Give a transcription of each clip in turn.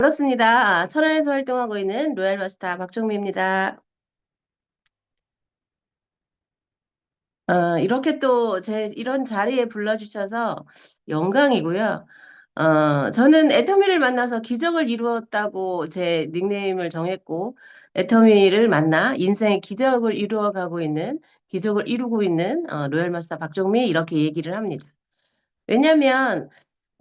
반갑습니다. 천안에서 활동하고 있는 로얄 마스터 박정미입니다. 이렇게 또 이런 자리에 불러주셔서 영광이고요. 저는 애터미를 만나서 기적을 이루었다고 제 닉네임을 정했고, 애터미를 만나 인생의 기적을 이루어가고 있는, 기적을 이루고 있는 로얄 마스터 박정미 이렇게 얘기를 합니다. 왜냐면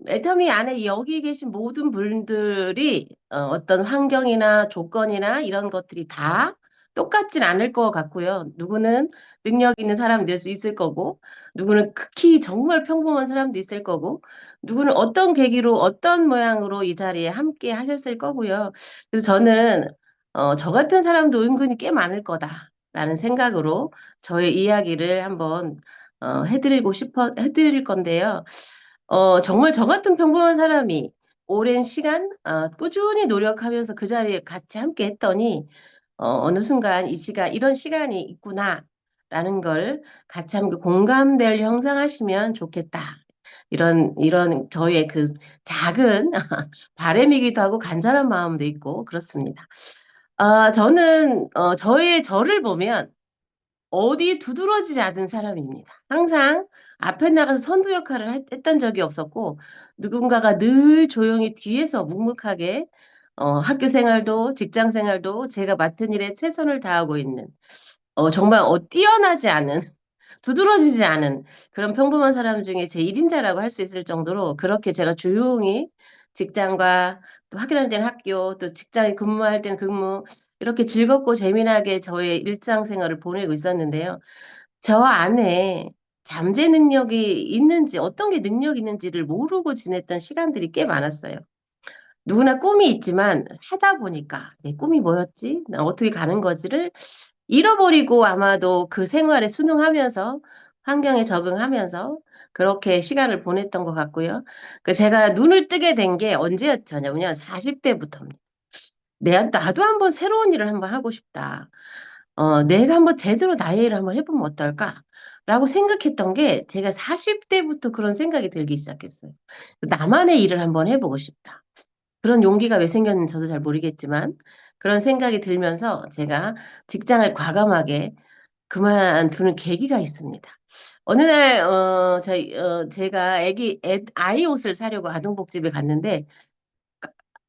애터미 안에 여기 계신 모든 분들이 어떤 환경이나 조건이나 이런 것들이 다 똑같진 않을 것 같고요. 누구는 능력 있는 사람이 될 수 있을 거고, 누구는 극히 정말 평범한 사람도 있을 거고, 누구는 어떤 계기로 어떤 모양으로 이 자리에 함께 하셨을 거고요. 그래서 저는 저 같은 사람도 은근히 꽤 많을 거다라는 생각으로 저의 이야기를 한번 해드릴 건데요. 정말 저 같은 평범한 사람이 오랜 시간, 꾸준히 노력하면서 그 자리에 같이 함께 했더니, 어느 순간 이런 시간이 있구나라는 걸 같이 함께 공감대를 형성하시면 좋겠다. 이런 저의 그 작은 바람이기도 하고 간절한 마음도 있고 그렇습니다. 저는, 저를 보면 어디에 두드러지지 않은 사람입니다. 항상 앞에 나가서 선두 역할을 했던 적이 없었고, 누군가가 늘 조용히 뒤에서 묵묵하게 학교 생활도 직장 생활도 제가 맡은 일에 최선을 다하고 있는, 정말 뛰어나지 않은 두드러지지 않은 그런 평범한 사람 중에 제 1인자라고 할 수 있을 정도로 그렇게 제가 조용히 직장과 또 학교 다닐 때는 학교, 또 직장에 근무할 때는 근무, 이렇게 즐겁고 재미나게 저의 일상생활을 보내고 있었는데요. 저 안에 잠재 능력이 있는지, 어떤 게 능력이 있는지를 모르고 지냈던 시간들이 꽤 많았어요. 누구나 꿈이 있지만 하다 보니까 내 꿈이 뭐였지? 나 어떻게 가는 거지를 잃어버리고 아마도 그 생활에 순응하면서 환경에 적응하면서 그렇게 시간을 보냈던 것 같고요. 제가 눈을 뜨게 된 게 언제였냐면요. 40대부터입니다. 나도 한번 새로운 일을 한번 하고 싶다. 내가 한번 제대로 나의 일을 한번 해보면 어떨까? 라고 생각했던 게 제가 40대부터 그런 생각이 들기 시작했어요. 나만의 일을 한번 해보고 싶다. 그런 용기가 왜 생겼는지 저도 잘 모르겠지만 그런 생각이 들면서 제가 직장을 과감하게 그만두는 계기가 있습니다. 어느 날, 제가 아이 옷을 사려고 아동복집에 갔는데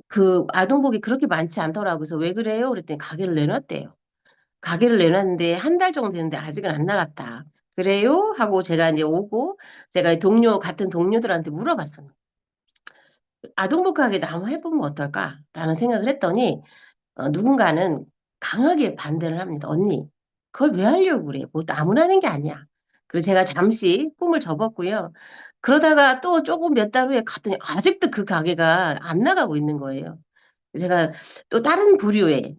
그 아동복이 그렇게 많지 않더라고요. 그래서 왜 그래요? 그랬더니 가게를 내놨대요. 가게를 내놨는데 한 달 정도 됐는데 아직은 안 나갔다. 그래요? 하고 제가 이제 오고 제가 같은 동료들한테 물어봤습니다. 아동복 가게 나 한번 해보면 어떨까라는 생각을 했더니 누군가는 강하게 반대를 합니다. 언니, 그걸 왜 하려고 그래? 뭐 아무나 하는 게 아니야. 그래서 제가 잠시 꿈을 접었고요. 그러다가 또 조금 몇 달 후에 갔더니 아직도 그 가게가 안 나가고 있는 거예요. 제가 또 다른 부류의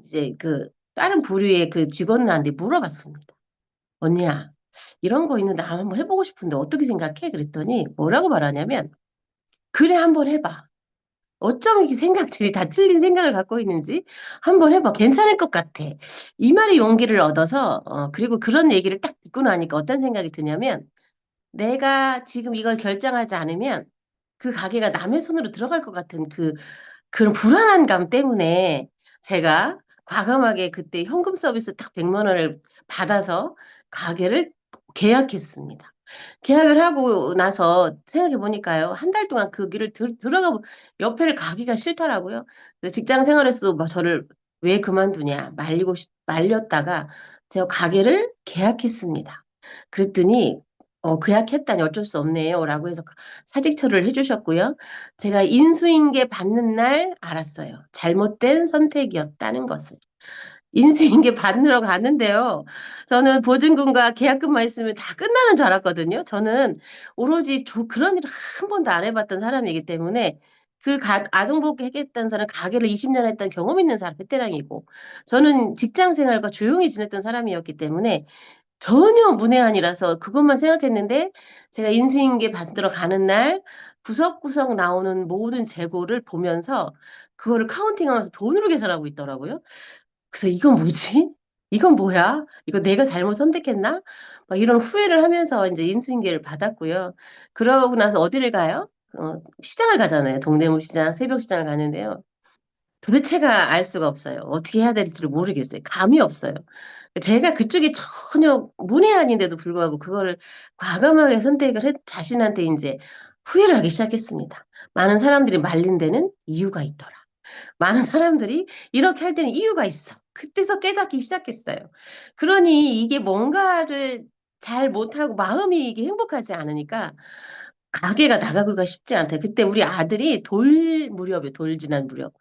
그 직원한테 물어봤습니다. 언니야, 이런 거 있는데 한번 해보고 싶은데 어떻게 생각해? 그랬더니 뭐라고 말하냐면, 그래, 한번 해봐. 어쩜 이렇게 생각들이 다 틀린 생각을 갖고 있는지 한번 해봐. 괜찮을 것 같아. 이 말에 용기를 얻어서, 그리고 그런 얘기를 딱 듣고 나니까 어떤 생각이 드냐면, 내가 지금 이걸 결정하지 않으면 그 가게가 남의 손으로 들어갈 것 같은 그런 불안한 감 때문에 제가 과감하게 그때 현금 서비스 딱 100만 원을 받아서 가게를 계약했습니다. 계약을 하고 나서 생각해 보니까요. 한 달 동안 그 길을 옆에를 가기가 싫더라고요. 그래서 직장 생활에서도 막 저를 왜 그만두냐 말렸다가 제가 가게를 계약했습니다. 그랬더니 계약했다니 어쩔 수 없네요라고 해서 사직처리를 해주셨고요. 제가 인수인계 받는 날 알았어요. 잘못된 선택이었다는 것을. 인수인계 받으러 가는데요. 저는 보증금과 계약금만 있으면 다 끝나는 줄 알았거든요. 저는 오로지 그런 일을 한 번도 안 해봤던 사람이기 때문에 아동복지 했던 사람, 가게를 20년 했던 경험 있는 사람, 베테랑이고, 저는 직장 생활과 조용히 지냈던 사람이었기 때문에 전혀 문외한이라서 그것만 생각했는데 제가 인수인계 받으러 가는 날 구석구석 나오는 모든 재고를 보면서 그거를 카운팅하면서 돈으로 계산하고 있더라고요. 그래서 이건 뭐지? 이건 뭐야? 이거 내가 잘못 선택했나? 막 이런 후회를 하면서 이제 인수인계를 받았고요. 그러고 나서 어디를 가요? 시장을 가잖아요. 동대문 시장, 새벽 시장을 가는데요. 도대체가 알 수가 없어요. 어떻게 해야 될지를 모르겠어요. 감이 없어요. 제가 그쪽이 전혀 문외한인데도 불구하고 그거를 과감하게 선택을 자신한테 이제 후회를 하기 시작했습니다. 많은 사람들이 말린 데는 이유가 있더라. 많은 사람들이 이렇게 할 때는 이유가 있어. 그때서 깨닫기 시작했어요. 그러니 이게 뭔가를 잘 못하고 마음이 이게 행복하지 않으니까 가게가 나가기가 쉽지 않대요. 그때 우리 아들이 돌 무렵에 돌 지난 무렵.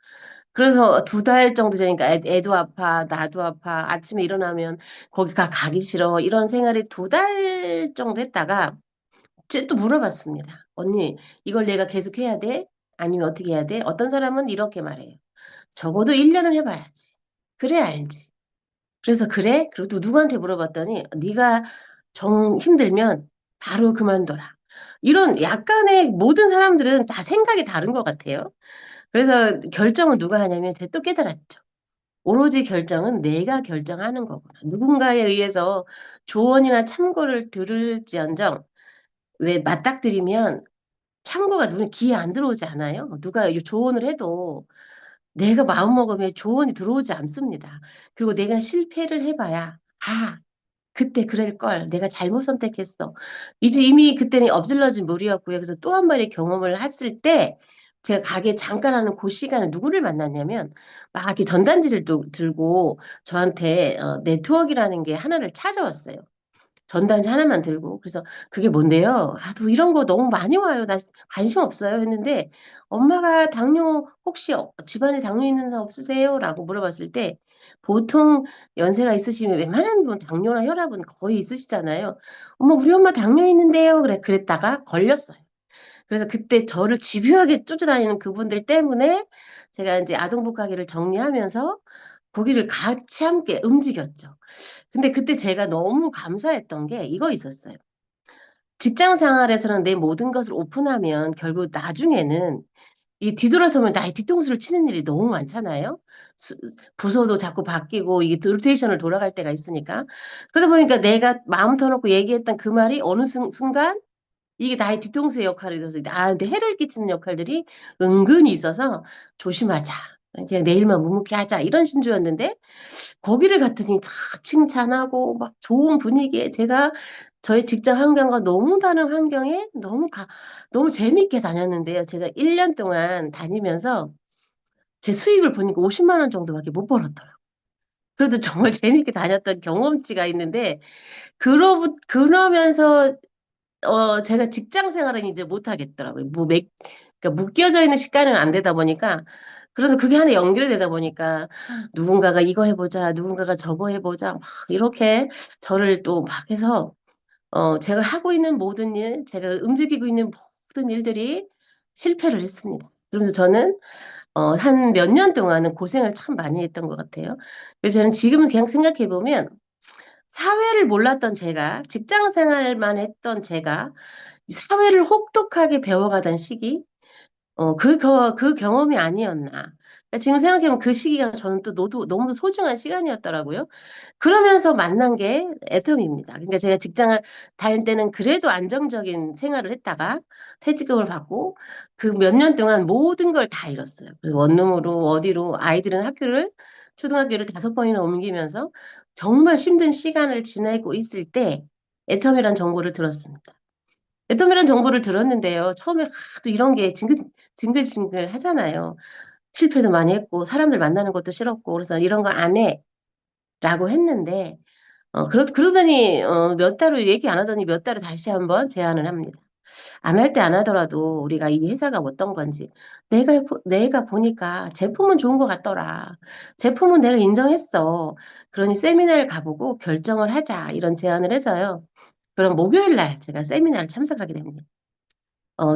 그래서 2달 정도 되니까 애도 아파, 나도 아파. 아침에 일어나면 거기가 가기 싫어. 이런 생활을 2달 정도 했다가 쟤 또 물어봤습니다. 언니, 이걸 내가 계속 해야 돼? 아니면 어떻게 해야 돼? 어떤 사람은 이렇게 말해요. 적어도 1년은 해봐야지. 그래 알지. 그래서 그래? 그리고 또 누구한테 물어봤더니 네가 정 힘들면 바로 그만둬라. 이런 약간의 모든 사람들은 다 생각이 다른 것 같아요. 그래서 결정은 누가 하냐면 제가 또 깨달았죠. 오로지 결정은 내가 결정하는 거구나. 누군가에 의해서 조언이나 참고를 들을지언정 왜 맞닥뜨리면 참고가 눈에 귀에 안 들어오지 않아요? 누가 조언을 해도 내가 마음먹으면 조언이 들어오지 않습니다. 그리고 내가 실패를 해봐야 아 그때 그럴 걸. 내가 잘못 선택했어. 이제 이미 그때는 엎질러진 물이었고요. 그래서 또 한 번의 경험을 했을 때 제가 가게 잠깐 하는 그 시간에 누구를 만났냐면 막 이렇게 전단지를 들고 저한테 네트워크라는 게 하나를 찾아왔어요. 전단지 하나만 들고. 그래서 그게 뭔데요? 아, 또 이런 거 너무 많이 와요. 나 관심 없어요. 했는데 엄마가 당뇨 혹시 집안에 당뇨 있는 사람 없으세요? 라고 물어봤을 때 보통 연세가 있으시면 웬만한 분 당뇨나 혈압은 거의 있으시잖아요. 엄마, 우리 엄마 당뇨 있는데요. 그랬다가 걸렸어요. 그래서 그때 저를 집요하게 쫓아다니는 그분들 때문에 제가 이제 아동복 가게를 정리하면서 거기를 같이 함께 움직였죠. 근데 그때 제가 너무 감사했던 게 이거 있었어요. 직장 생활에서는 내 모든 것을 오픈하면 결국 나중에는 이 뒤돌아서면 나의 뒤통수를 치는 일이 너무 많잖아요. 수- 부서도 자꾸 바뀌고 이게 로테이션을 돌아갈 때가 있으니까. 그러다 보니까 내가 마음 터놓고 얘기했던 그 말이 어느 순간 이게 나의 뒤통수의 역할이 돼서 나한테 해를 끼치는 역할들이 은근히 있어서 조심하자. 그냥 내일만 묵묵히 하자. 이런 신조였는데 거기를 갔더니 다 칭찬하고 막 좋은 분위기에 제가 저희 직장 환경과 너무 다른 환경에 너무 재미있게 다녔는데요. 제가 1년 동안 다니면서 제 수입을 보니까 50만 원 정도밖에 못 벌었더라고요. 그래도 정말 재미있게 다녔던 경험치가 있는데 그러면서 제가 직장 생활은 이제 못 하겠더라고요. 그러니까 묶여져 있는 시간은 안 되다 보니까 그래도 그게 하나 연결이 되다 보니까 누군가가 이거 해보자, 누군가가 저거 해보자, 막 이렇게 저를 또 막 해서 제가 하고 있는 모든 일, 제가 움직이고 있는 모든 일들이 실패를 했습니다. 그러면서 저는 한 몇 년 동안은 고생을 참 많이 했던 것 같아요. 그래서 저는 지금은 그냥 생각해 보면 사회를 몰랐던 제가, 직장 생활만 했던 제가 이 사회를 혹독하게 배워가던 시기, 그 경험이 아니었나. 그러니까 지금 생각해보면 그 시기가 저는 또 너무 소중한 시간이었더라고요. 그러면서 만난 게 애텀입니다. 그러니까 제가 직장을 다닐 때는 그래도 안정적인 생활을 했다가 퇴직금을 받고 그 몇 년 동안 모든 걸 다 잃었어요. 그래서 원룸으로 어디로 아이들은 초등학교를 5번이나 옮기면서 정말 힘든 시간을 지내고 있을 때 애텀이란 정보를 들었습니다. 애텀이란 정보를 들었는데요. 처음에 또 이런 게 징글징글 하잖아요. 실패도 많이 했고 사람들 만나는 것도 싫었고 그래서 이런 거 안 해. 라고 했는데 그러더니 몇 달을 얘기 안 하더니 몇 달을 다시 한번 제안을 합니다. 안 할 때 안 하더라도 우리가 이 회사가 어떤 건지 내가 보니까 제품은 좋은 것 같더라. 제품은 내가 인정했어. 그러니 세미나를 가보고 결정을 하자. 이런 제안을 해서요. 그럼 목요일 날 제가 세미나를 참석하게 됩니다.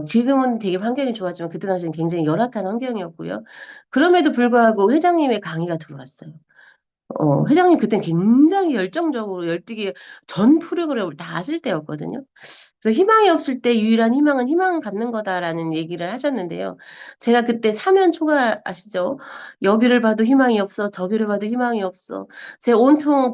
지금은 되게 환경이 좋아지만 그때 당시엔 굉장히 열악한 환경이었고요. 그럼에도 불구하고 회장님의 강의가 들어왔어요. 회장님 그땐 굉장히 열정적으로 열띠게 전 프로그램을 다 하실 때였거든요. 그래서 희망이 없을 때 유일한 희망은 희망을 갖는 거다라는 얘기를 하셨는데요. 제가 그때 사면 초과 아시죠? 여기를 봐도 희망이 없어, 저기를 봐도 희망이 없어. 제 온통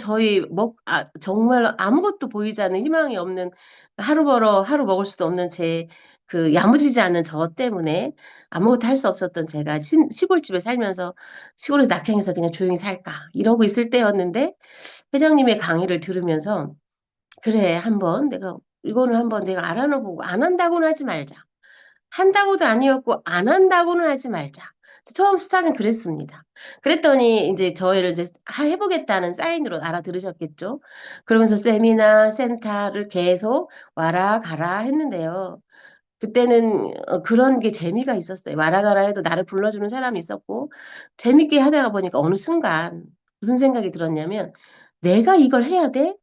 정말 아무것도 보이지 않는 희망이 없는 하루 벌어 하루 먹을 수도 없는 제 그 야무지지 않은 저 때문에 아무것도 할 수 없었던 제가 시골집에 살면서 시골에서 낙향해서 그냥 조용히 살까 이러고 있을 때였는데 회장님의 강의를 들으면서 그래 한번 내가 이거는 한번 내가 알아보고 안 한다고는 하지 말자. 한다고도 아니었고 안 한다고는 하지 말자. 처음 스타는 그랬습니다. 그랬더니 이제 저희를 이제 해보겠다는 사인으로 알아들으셨겠죠. 그러면서 세미나 센터를 계속 와라 가라 했는데요. 그때는 그런 게 재미가 있었어요. 와라 가라 해도 나를 불러주는 사람이 있었고 재밌게 하다가 보니까 어느 순간 무슨 생각이 들었냐면 내가 이걸 해야 돼?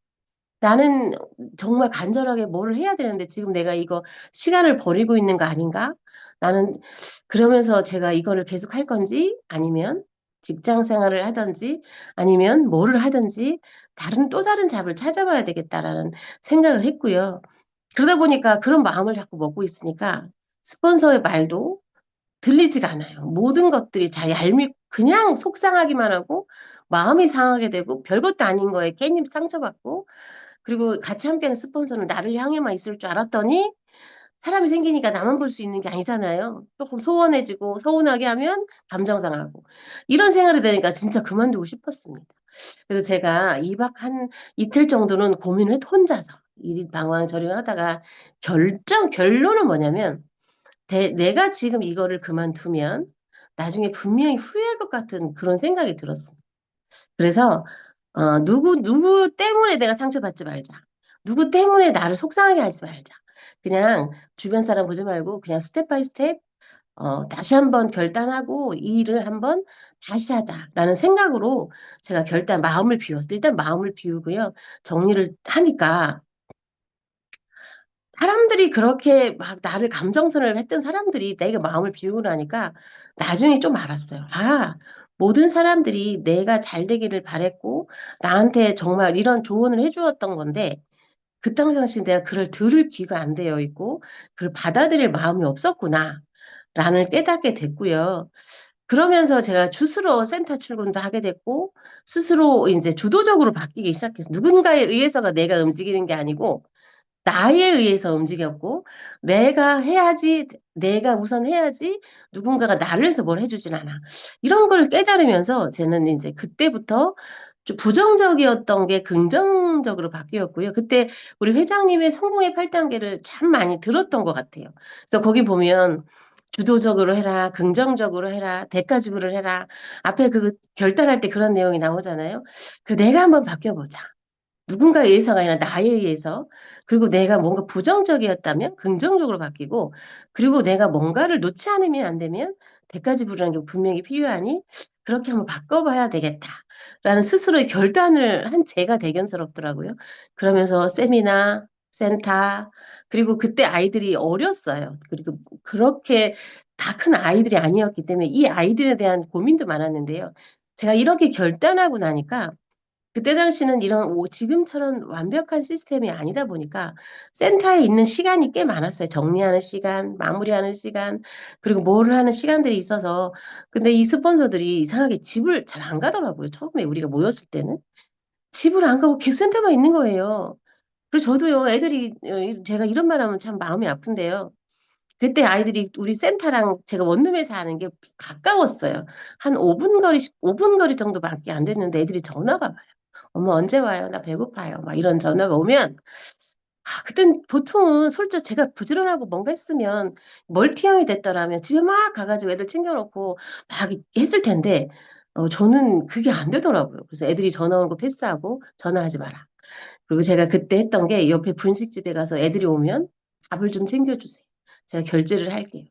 나는 정말 간절하게 뭐를 해야 되는데 지금 내가 이거 시간을 버리고 있는 거 아닌가? 나는 그러면서 제가 이거를 계속 할 건지 아니면 직장 생활을 하든지 아니면 뭐를 하든지 다른 또 다른 잡을 찾아봐야 되겠다라는 생각을 했고요. 그러다 보니까 그런 마음을 자꾸 먹고 있으니까 스폰서의 말도 들리지가 않아요. 모든 것들이 다 얄밉, 그냥 속상하기만 하고 마음이 상하게 되고 별것도 아닌 거에 괜히 상처받고 그리고 같이 함께하는 스폰서는 나를 향해만 있을 줄 알았더니 사람이 생기니까 나만 볼 수 있는 게 아니잖아요. 조금 소원해지고 서운하게 하면 감정 상하고 이런 생활이 되니까 진짜 그만두고 싶었습니다. 그래서 제가 2박 한 이틀 정도는 고민을 혼자서 이리 방황 저리 하다가 결론은 뭐냐면 내가 지금 이거를 그만두면 나중에 분명히 후회할 것 같은 그런 생각이 들었어요. 그래서 누구 때문에 내가 상처받지 말자. 누구 때문에 나를 속상하게 하지 말자. 그냥 주변 사람 보지 말고 그냥 스텝 바이 스텝 다시 한번 결단하고 이 일을 한번 다시 하자라는 생각으로 제가 마음을 비웠어요. 일단 마음을 비우고요. 정리를 하니까 사람들이 그렇게 막 나를 감정선을 했던 사람들이 내가 마음을 비우고 나니까 나중에 좀 알았어요. 아, 모든 사람들이 내가 잘 되기를 바랬고 나한테 정말 이런 조언을 해주었던 건데 그 당시 내가 그걸 들을 귀가 안 되어 있고 그걸 받아들일 마음이 없었구나 라는 깨닫게 됐고요. 그러면서 제가 스스로 센터 출근도 하게 됐고 스스로 이제 주도적으로 바뀌기 시작했어요. 누군가에 의해서가 내가 움직이는 게 아니고 나에 의해서 움직였고 내가 해야지 내가 우선 해야지 누군가가 나를 위해서 뭘 해주진 않아. 이런 걸 깨달으면서 저는 이제 그때부터 좀 부정적이었던 게 긍정적으로 바뀌었고요. 그때 우리 회장님의 성공의 8단계를 참 많이 들었던 것 같아요. 그래서 거기 보면 주도적으로 해라, 긍정적으로 해라, 대가 지불을 해라. 앞에 그 결단할 때 그런 내용이 나오잖아요. 그 내가 한번 바뀌어보자. 누군가에 의해서가 아니라 나에 의해서 그리고 내가 뭔가 부정적이었다면 긍정적으로 바뀌고 그리고 내가 뭔가를 놓지 않으면 안 되면 대가 지불이라는 게 분명히 필요하니 그렇게 한번 바꿔봐야 되겠다라는 스스로의 결단을 한 제가 대견스럽더라고요. 그러면서 세미나, 센터 그리고 그때 아이들이 어렸어요. 그리고 그렇게 다 큰 아이들이 아니었기 때문에 이 아이들에 대한 고민도 많았는데요. 제가 이렇게 결단하고 나니까 그때 당시는 이런 지금처럼 완벽한 시스템이 아니다 보니까 센터에 있는 시간이 꽤 많았어요. 정리하는 시간, 마무리하는 시간, 그리고 뭐를 하는 시간들이 있어서. 근데 이 스폰서들이 이상하게 집을 잘 안 가더라고요. 처음에 우리가 모였을 때는. 집을 안 가고 계속 센터만 있는 거예요. 그래서 저도요, 애들이, 제가 이런 말 하면 참 마음이 아픈데요. 그때 아이들이 우리 센터랑 제가 원룸에 사는 게 가까웠어요. 한 5분 거리, 5분 거리 정도밖에 안 됐는데 애들이 전화가 엄마 언제 와요? 나 배고파요. 막 이런 전화가 오면 그땐 보통은 솔직히 제가 부지런하고 뭔가 했으면 멀티형이 됐더라면 집에 막 가가지고 애들 챙겨놓고 막 했을 텐데 저는 그게 안 되더라고요. 그래서 애들이 전화 오는 거 패스하고 전화하지 마라. 그리고 제가 그때 했던 게 옆에 분식집에 가서 애들이 오면 밥을 좀 챙겨주세요. 제가 결제를 할게요.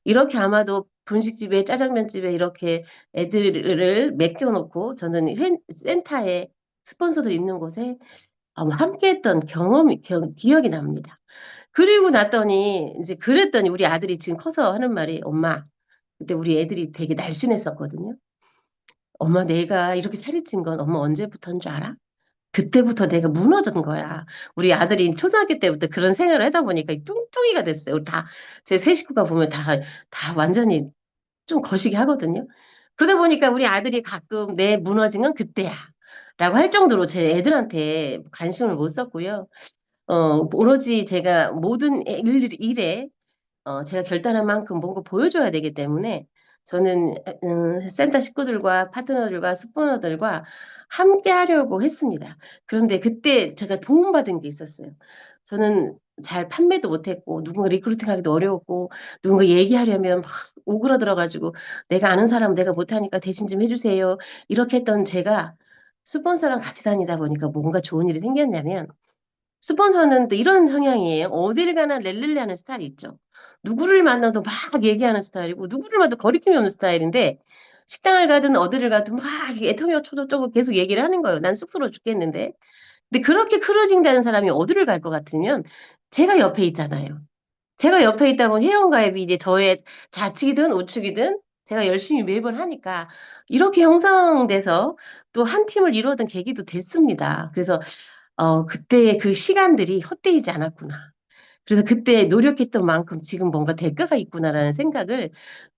이렇게 아마도 분식집에 짜장면집에 이렇게 애들을 맡겨놓고 저는 센터에 스폰서들 있는 곳에 함께했던 기억이 납니다. 그리고 났더니 이제 그랬더니 우리 아들이 지금 커서 하는 말이 엄마 그때 우리 애들이 되게 날씬했었거든요. 엄마 내가 이렇게 살이 찐 건 엄마 언제부터인 줄 알아? 그때부터 내가 무너진 거야. 우리 아들이 초등학교 때부터 그런 생활을 하다 보니까 뚱뚱이가 됐어요. 우리 다, 제 세 식구가 보면 다 완전히 좀 거시기 하거든요. 그러다 보니까 우리 아들이 가끔 내 무너진 건 그때야. 라고 할 정도로 제 애들한테 관심을 못 썼고요. 오로지 제가 모든 일에 제가 결단한 만큼 뭔가 보여줘야 되기 때문에 저는 센터 식구들과 파트너들과 스포너들과 함께 하려고 했습니다. 그런데 그때 제가 도움받은 게 있었어요. 저는 잘 판매도 못했고 누군가 리크루팅하기도 어려웠고 누군가 얘기하려면 막 오그라들어가지고 내가 아는 사람 내가 못하니까 대신 좀 해주세요. 이렇게 했던 제가 스폰서랑 같이 다니다 보니까 뭔가 좋은 일이 생겼냐면 스폰서는 또 이런 성향이에요. 어딜 가나 렐렐레 하는 스타일이 있죠. 누구를 만나도 막 얘기하는 스타일이고, 누구를 만나도 거리낌이 없는 스타일인데, 식당을 가든 어디를 가든 막 애터미 어쩌고저쩌고 계속 얘기를 하는 거예요. 난 쑥스러워 죽겠는데. 근데 그렇게 크루징되는 사람이 어디를 갈 것 같으면 제가 옆에 있잖아요. 제가 옆에 있다 보면 회원가입이 이제 저의 좌측이든 우측이든 제가 열심히 매번 하니까 이렇게 형성돼서 또 한 팀을 이루었던 계기도 됐습니다. 그래서 그때의 그 시간들이 헛되이지 않았구나. 그래서 그때 노력했던 만큼 지금 뭔가 대가가 있구나라는 생각을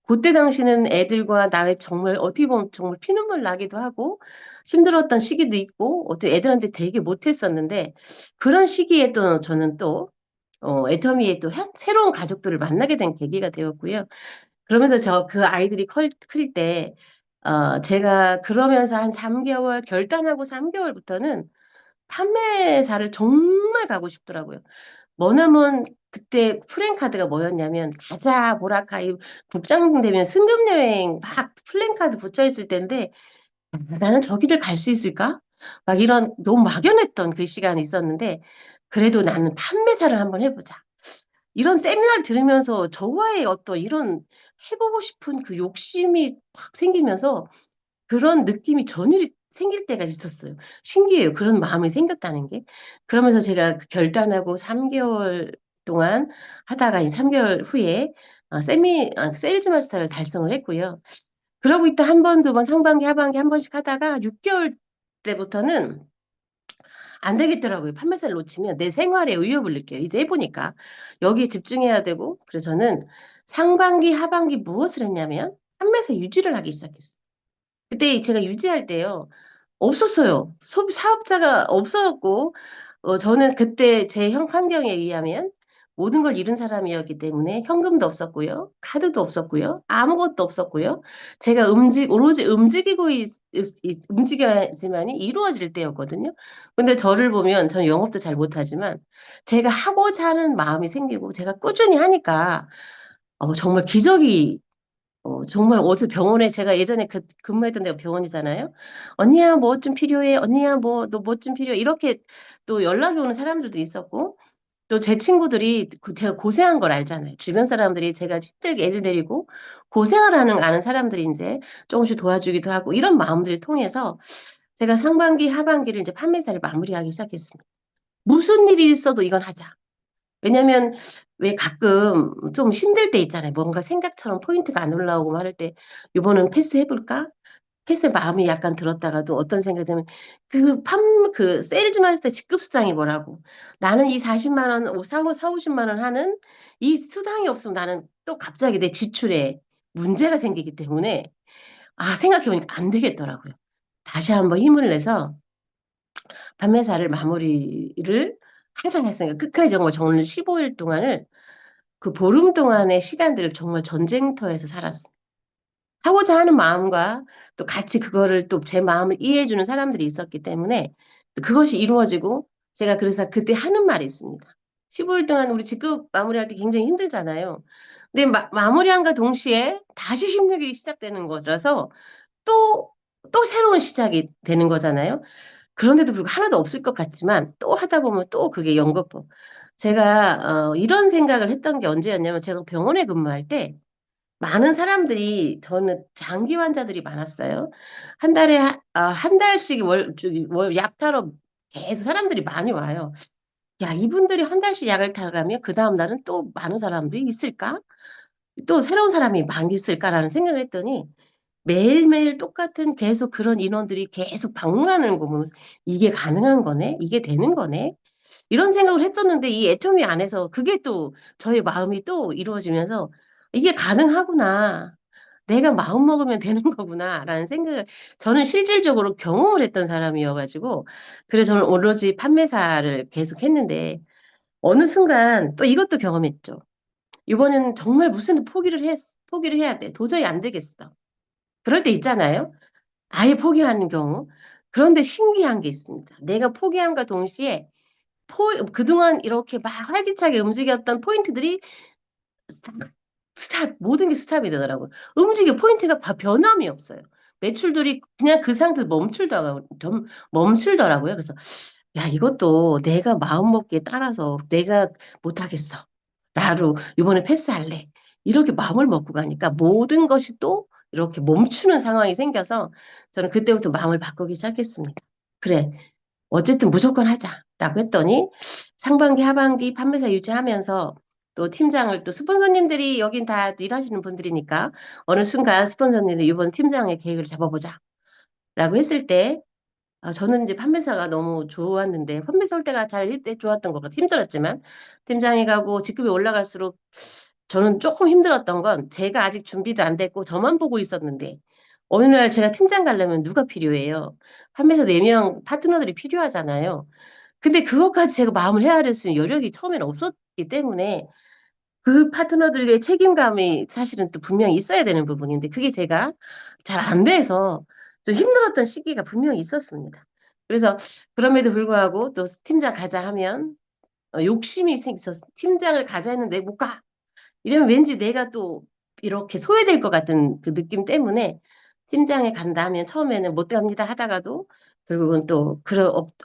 그때 당시는 애들과 나의 정말 어떻게 보면 정말 피눈물 나기도 하고 힘들었던 시기도 있고 어떻게 애들한테 되게 못했었는데 그런 시기에 또 저는 또 애터미의 또 새로운 가족들을 만나게 된 계기가 되었고요. 그러면서 저 그 아이들이 클 때, 제가 그러면서 한 3개월, 결단하고 3개월부터는 판매사를 정말 가고 싶더라고요. 머나먼 그때 프랜카드가 뭐였냐면 가자 보라카이 국장 되면 승급여행 막 플랜카드 붙여 있을 때인데 나는 저기를 갈 수 있을까? 막 이런 너무 막연했던 그 시간이 있었는데 그래도 나는 판매사를 한번 해보자. 이런 세미나를 들으면서 저와의 어떤 이런 해보고 싶은 그 욕심이 확 생기면서 그런 느낌이 전율이 생길 때가 있었어요. 신기해요. 그런 마음이 생겼다는 게. 그러면서 제가 그 결단하고 3개월 동안 하다가 이 3개월 후에 세일즈 마스터를 달성을 했고요. 그러고 있다 한 번, 두 번, 상반기, 하반기 한 번씩 하다가 6개월 때부터는 안 되겠더라고요. 판매사를 놓치면 내 생활에 위협을 느껴요. 이제 해보니까. 여기에 집중해야 되고, 그래서 저는 상반기, 하반기 무엇을 했냐면 판매사 유지를 하기 시작했어요. 그때 제가 유지할 때요. 없었어요. 사업자가 없었고, 저는 그때 제 환경에 의하면 모든 걸 잃은 사람이었기 때문에 현금도 없었고요. 카드도 없었고요. 아무것도 없었고요. 제가 오로지 움직여야지만이 이루어질 때였거든요. 근데 저를 보면 저는 영업도 잘 못하지만 제가 하고자 하는 마음이 생기고 제가 꾸준히 하니까 정말 기적이 정말 어디서 병원에 제가 예전에 근무했던 데가 병원이잖아요. 언니야 뭐 좀 필요해. 언니야 뭐 너 뭐 좀 필요해. 이렇게 또 연락이 오는 사람들도 있었고 또 제 친구들이 제가 고생한 걸 알잖아요. 주변 사람들이 제가 힘들게 애를 데리고 고생을 아는 사람들이 이제 조금씩 도와주기도 하고 이런 마음들을 통해서 제가 상반기, 하반기를 이제 판매사를 마무리하기 시작했습니다. 무슨 일이 있어도 이건 하자. 왜냐면 왜 가끔 좀 힘들 때 있잖아요. 뭔가 생각처럼 포인트가 안 올라오고 뭐 할 때 이번은 패스해볼까? 패스 마음이 약간 들었다가도 어떤 생각이 들면 그 세일즈만 했을 때 직급 수당이 뭐라고. 나는 이 40만 원, 4, 50만 원 하는 이 수당이 없으면 나는 또 갑자기 내 지출에 문제가 생기기 때문에 생각해보니까 안 되겠더라고요. 다시 한번 힘을 내서 판매사를 마무리를 하자 했으니까 끝까지 정말 저는 15일 동안을 그 보름 동안의 시간들을 정말 전쟁터에서 살았어요. 하고자 하는 마음과 또 같이 그거를 또 제 마음을 이해해주는 사람들이 있었기 때문에 그것이 이루어지고 제가 그래서 그때 하는 말이 있습니다. 15일 동안 우리 직급 마무리할 때 굉장히 힘들잖아요. 근데 마무리함과 동시에 다시 16일이 시작되는 거라서 또, 또 새로운 시작이 되는 거잖아요. 그런데도 불구하고 하나도 없을 것 같지만 또 하다 보면 또 그게 연거푸. 제가 이런 생각을 했던 게 언제였냐면 제가 병원에 근무할 때 많은 사람들이 저는 장기 환자들이 많았어요. 한 달에 한 달씩 월 약 타러 계속 사람들이 많이 와요. 야, 이분들이 한 달씩 약을 타러 가면 그 다음 날은 또 많은 사람들이 있을까? 또 새로운 사람이 많이 있을까라는 생각을 했더니 매일매일 똑같은 계속 그런 인원들이 계속 방문하는 거 보면서 이게 가능한 거네? 이게 되는 거네? 이런 생각을 했었는데 이 애터미 안에서 그게 또 저의 마음이 또 이루어지면서 이게 가능하구나. 내가 마음 먹으면 되는 거구나라는 생각을 저는 실질적으로 경험을 했던 사람이어가지고 그래서 저는 오로지 판매사를 계속 했는데 어느 순간 또 이것도 경험했죠. 이번엔 정말 무슨 포기를 해야 돼. 도저히 안 되겠어. 그럴 때 있잖아요. 아예 포기하는 경우. 그런데 신기한 게 있습니다. 내가 포기함과 동시에 그동안 이렇게 막 활기차게 움직였던 포인트들이 스탑, 모든 게 스탑이 되더라고요. 포인트가 변함이 없어요. 매출들이 그냥 그 상태로 멈출더라고요. 그래서, 야, 이것도 내가 마음먹기에 따라서 내가 못하겠어. 나로 이번에 패스할래. 이렇게 마음을 먹고 가니까 모든 것이 또 이렇게 멈추는 상황이 생겨서 저는 그때부터 마음을 바꾸기 시작했습니다. 그래, 어쨌든 무조건 하자라고 했더니 상반기, 하반기 판매사 유지하면서 또 팀장을 또 스폰서님들이 여긴 다 일하시는 분들이니까 어느 순간 스폰서님이 이번 팀장의 계획을 잡아보자라고 했을 때 저는 이제 판매사가 너무 좋았는데 판매사 올 때가 잘 일 때 좋았던 것 같아요. 힘들었지만 팀장이 가고 직급이 올라갈수록 저는 조금 힘들었던 건 제가 아직 준비도 안 됐고 저만 보고 있었는데 어느 날 제가 팀장 가려면 누가 필요해요? 판매사 4명 파트너들이 필요하잖아요. 근데 그것까지 제가 마음을 헤아릴 수 있는 여력이 처음에는 없었기 때문에 그 파트너들의 책임감이 사실은 또 분명히 있어야 되는 부분인데 그게 제가 잘 안 돼서 좀 힘들었던 시기가 분명히 있었습니다. 그래서 그럼에도 불구하고 또 팀장 가자 하면 욕심이 생겨서 팀장을 가자 했는데 못 가. 이러면 왠지 내가 또 이렇게 소외될 것 같은 그 느낌 때문에 팀장에 간다 하면 처음에는 못 갑니다 하다가도 결국은 또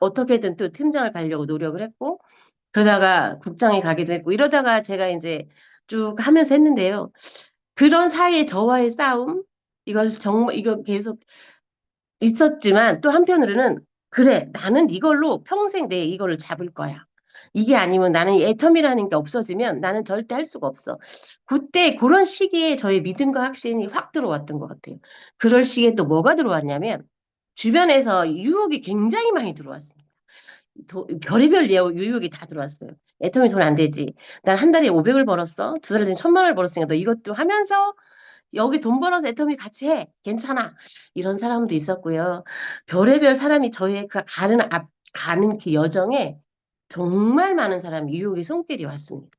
어떻게든 또 팀장을 가려고 노력을 했고 그러다가 국장에 가기도 했고 이러다가 제가 이제 쭉 하면서 했는데요. 그런 사이에 저와의 싸움 이걸 정말 이거 계속 있었지만 또 한편으로는 그래 나는 이걸로 평생 내 이거를 잡을 거야. 이게 아니면 나는 이 애텀이라는 게 없어지면 나는 절대 할 수가 없어. 그때 그런 시기에 저의 믿음과 확신이 확 들어왔던 것 같아요. 그럴 시기에 또 뭐가 들어왔냐면 주변에서 유혹이 굉장히 많이 들어왔습니다. 별의별 유혹이 다 들어왔어요. 애터미 돈 안 되지. 난 한 달에 500을 벌었어. 두 달에 1,000만 원을 벌었으니까 너 이것도 하면서 여기 돈 벌어서 애터미 같이 해. 괜찮아. 이런 사람도 있었고요. 별의별 사람이 저의 가는 그 여정에 정말 많은 사람이 유혹의 손길이 왔습니다.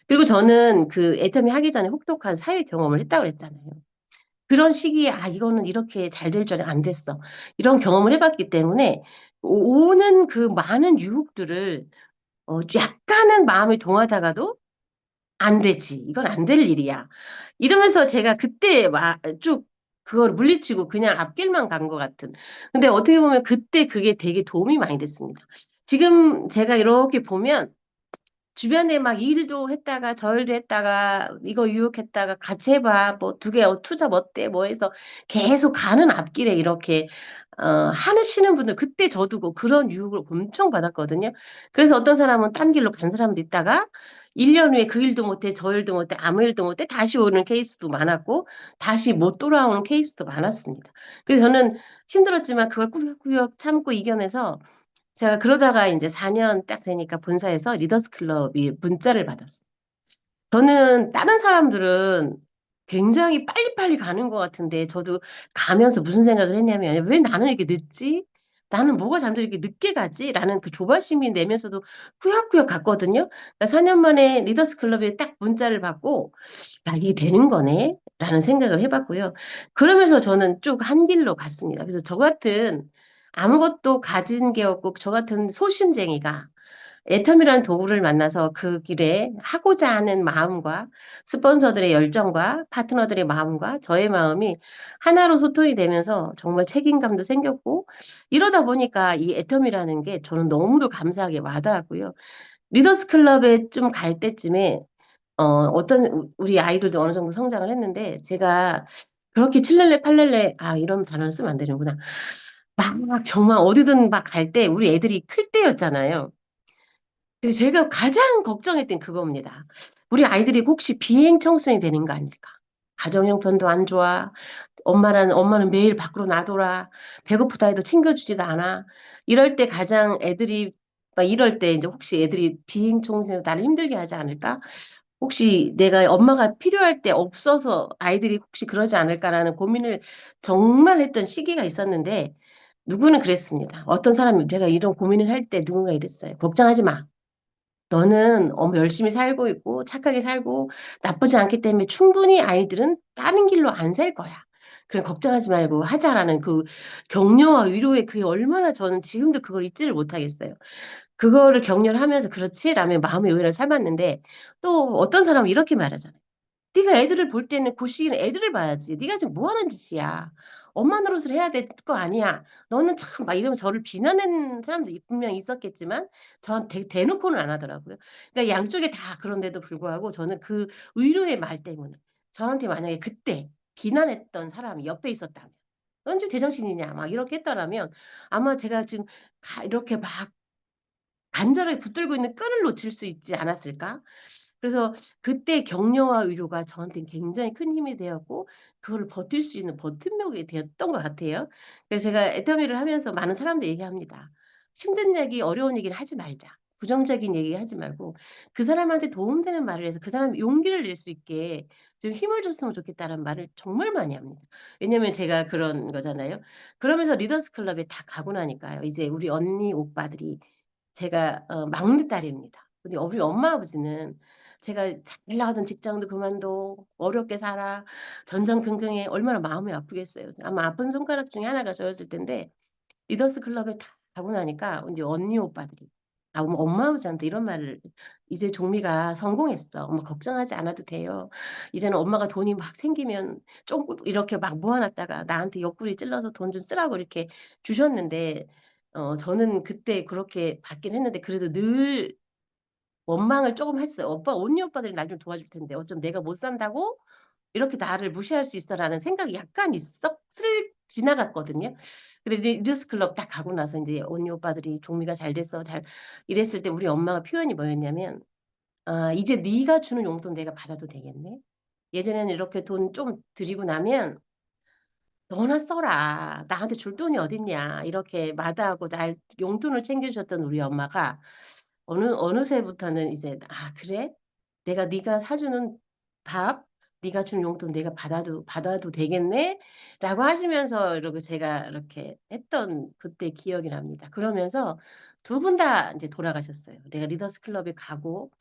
그리고 저는 그 애터미 하기 전에 혹독한 사회 경험을 했다고 그랬잖아요. 그런 시기에 이거는 이렇게 잘 될 줄 안 됐어. 이런 경험을 해봤기 때문에 오는 그 많은 유혹들을 약간은 마음이 동하다가도 안 되지. 이건 안 될 일이야. 이러면서 제가 그때 쭉 그걸 물리치고 그냥 앞길만 간 것 같은. 근데 어떻게 보면 그때 그게 되게 도움이 많이 됐습니다. 지금 제가 이렇게 보면 주변에 막 일도 했다가 저 일도 했다가 이거 유혹했다가 같이 해봐 뭐 두 개 투잡 어때 뭐 해서 계속 가는 앞길에 이렇게 하시는 분들 그때 저도 그런 유혹을 엄청 받았거든요. 그래서 어떤 사람은 딴 길로 간 사람도 있다가 1년 후에 그 일도 못해 저 일도 못해 아무 일도 못해 다시 오는 케이스도 많았고 다시 못 돌아오는 케이스도 많았습니다. 그래서 저는 힘들었지만 그걸 꾸역꾸역 참고 이겨내서 제가 그러다가 이제 4년 딱 되니까 본사에서 리더스 클럽이 문자를 받았어요. 저는 다른 사람들은 굉장히 빨리빨리 가는 것 같은데 저도 가면서 무슨 생각을 했냐면 왜 나는 이렇게 늦지? 나는 뭐가 잘못해서 이렇게 늦게 가지? 라는 그 조바심이 내면서도 꾸역꾸역 갔거든요. 그러니까 4년 만에 리더스 클럽에 딱 문자를 받고 야, 이게 되는 거네? 라는 생각을 해봤고요. 그러면서 저는 쭉 한 길로 갔습니다. 그래서 저 같은 아무것도 가진 게 없고 저 같은 소심쟁이가 애텀이라는 도구를 만나서 그 길에 하고자 하는 마음과 스폰서들의 열정과 파트너들의 마음과 저의 마음이 하나로 소통이 되면서 정말 책임감도 생겼고 이러다 보니까 이 애텀이라는 게 저는 너무도 감사하게 와닿았고요. 리더스 클럽에 좀 갈 때쯤에 어떤 우리 아이들도 어느 정도 성장을 했는데 제가 그렇게 칠렐레 팔렐레 이런 단어를 쓰면 안 되는구나. 막 정말 어디든 막 갈 때 우리 애들이 클 때였잖아요. 그래서 제가 가장 걱정했던 그겁니다. 우리 아이들이 혹시 비행 청소년이 되는 거 아닐까? 가정형편도 안 좋아. 엄마는 매일 밖으로 나돌아. 배고프다 해도 챙겨주지도 않아. 이럴 때 가장 애들이 막 이럴 때 이제 혹시 애들이 비행 청소년 나를 힘들게 하지 않을까? 혹시 내가 엄마가 필요할 때 없어서 아이들이 혹시 그러지 않을까라는 고민을 정말 했던 시기가 있었는데 누구는 그랬습니다. 어떤 사람이 내가 이런 고민을 할 때 누군가 이랬어요. 걱정하지 마. 너는 열심히 살고 있고 착하게 살고 나쁘지 않기 때문에 충분히 아이들은 다른 길로 안 살 거야. 그래 걱정하지 말고 하자라는 그 격려와 위로의 그게 얼마나 저는 지금도 그걸 잊지를 못하겠어요. 그거를 격려를 하면서 그렇지? 라며 마음의 오해를 삼았는데 또 어떤 사람은 이렇게 말하잖아요. 네가 애들을 볼 때는 그 시기는 애들을 봐야지. 네가 지금 뭐 하는 짓이야. 엄마 노릇을 해야 될 거 아니야. 너는 참 막 이러면서 저를 비난하는 사람도 분명히 있었겠지만 저한테 대놓고는 안 하더라고요. 그러니까 양쪽에 다 그런데도 불구하고 저는 그 위로의 말 때문에 저한테 만약에 그때 비난했던 사람이 옆에 있었다면 "넌 지금 제정신이냐." 막 이렇게 했더라면 아마 제가 지금 이렇게 막 간절하게 붙들고 있는 끈을 놓칠 수 있지 않았을까? 그래서 그때 격려와 위로가 저한테는 굉장히 큰 힘이 되었고 그거를 버틸 수 있는 버팀목이 되었던 것 같아요. 그래서 제가 애터미를 하면서 많은 사람들이 얘기합니다. "힘든 얘기, 어려운 얘기를 하지 말자. 부정적인 얘기 하지 말고 그 사람한테 도움되는 말을 해서 그 사람이 용기를 낼 수 있게 좀 힘을 줬으면 좋겠다."라는 말을 정말 많이 합니다. 왜냐면 제가 그런 거잖아요. 그러면서 리더스 클럽에 다 가고 나니까요. 이제 우리 언니 오빠들이 제가 막내딸입니다. 근데 우리 엄마 아버지는 제가 잘 나가던 직장도 그만둬 어렵게 살아 전전긍긍해 얼마나 마음이 아프겠어요. 아마 아픈 손가락 중에 하나가 저였을 텐데 리더스 클럽에 다 가고 나니까 인제 언니 오빠들이 엄마 아버지한테 이런 말을 "이제 종미가 성공했어. 엄마 걱정하지 않아도 돼요. 이제는 엄마가 돈이 막 생기면 쪼금 이렇게 막 모아 놨다가 나한테 옆구리 찔러서 돈 좀 쓰라고 이렇게 주셨는데 저는 그때 그렇게 받긴 했는데 그래도 늘 원망을 쪼금 했어요. 언니 오빠들이 날 좀 도와줄 텐데 어쩜 내가 못 산다고 이렇게 나를 무시할 수 있어라는 생각이 약간 지나갔거든요. 근데 이제 리더스 클럽 딱 가고 나서 인제 언니 오빠들이 "종미가 잘 됐어." 이랬을 때 우리 엄마가 표현이 뭐였냐면 "아 이제 네가 주는 용돈 내가 받아도 되겠네. 예전에는 이렇게 돈 좀 드리고 나면 너나 써라. 나한테 줄 돈이 어딨냐." 이렇게 마다하고 날 용돈을 챙겨 주셨던 우리 엄마가 어느새부터는 이제 '아 그래? 내가 네가 사 주는 밥, 네가 준 용돈 내가 받아도 되겠네?'라고 하시면서 이러고 제가 이렇게 했던 그때 기억이 납니다. 그러면서 두 분 다 인제 돌아가셨어요. 내가 리더스 클럽에 가고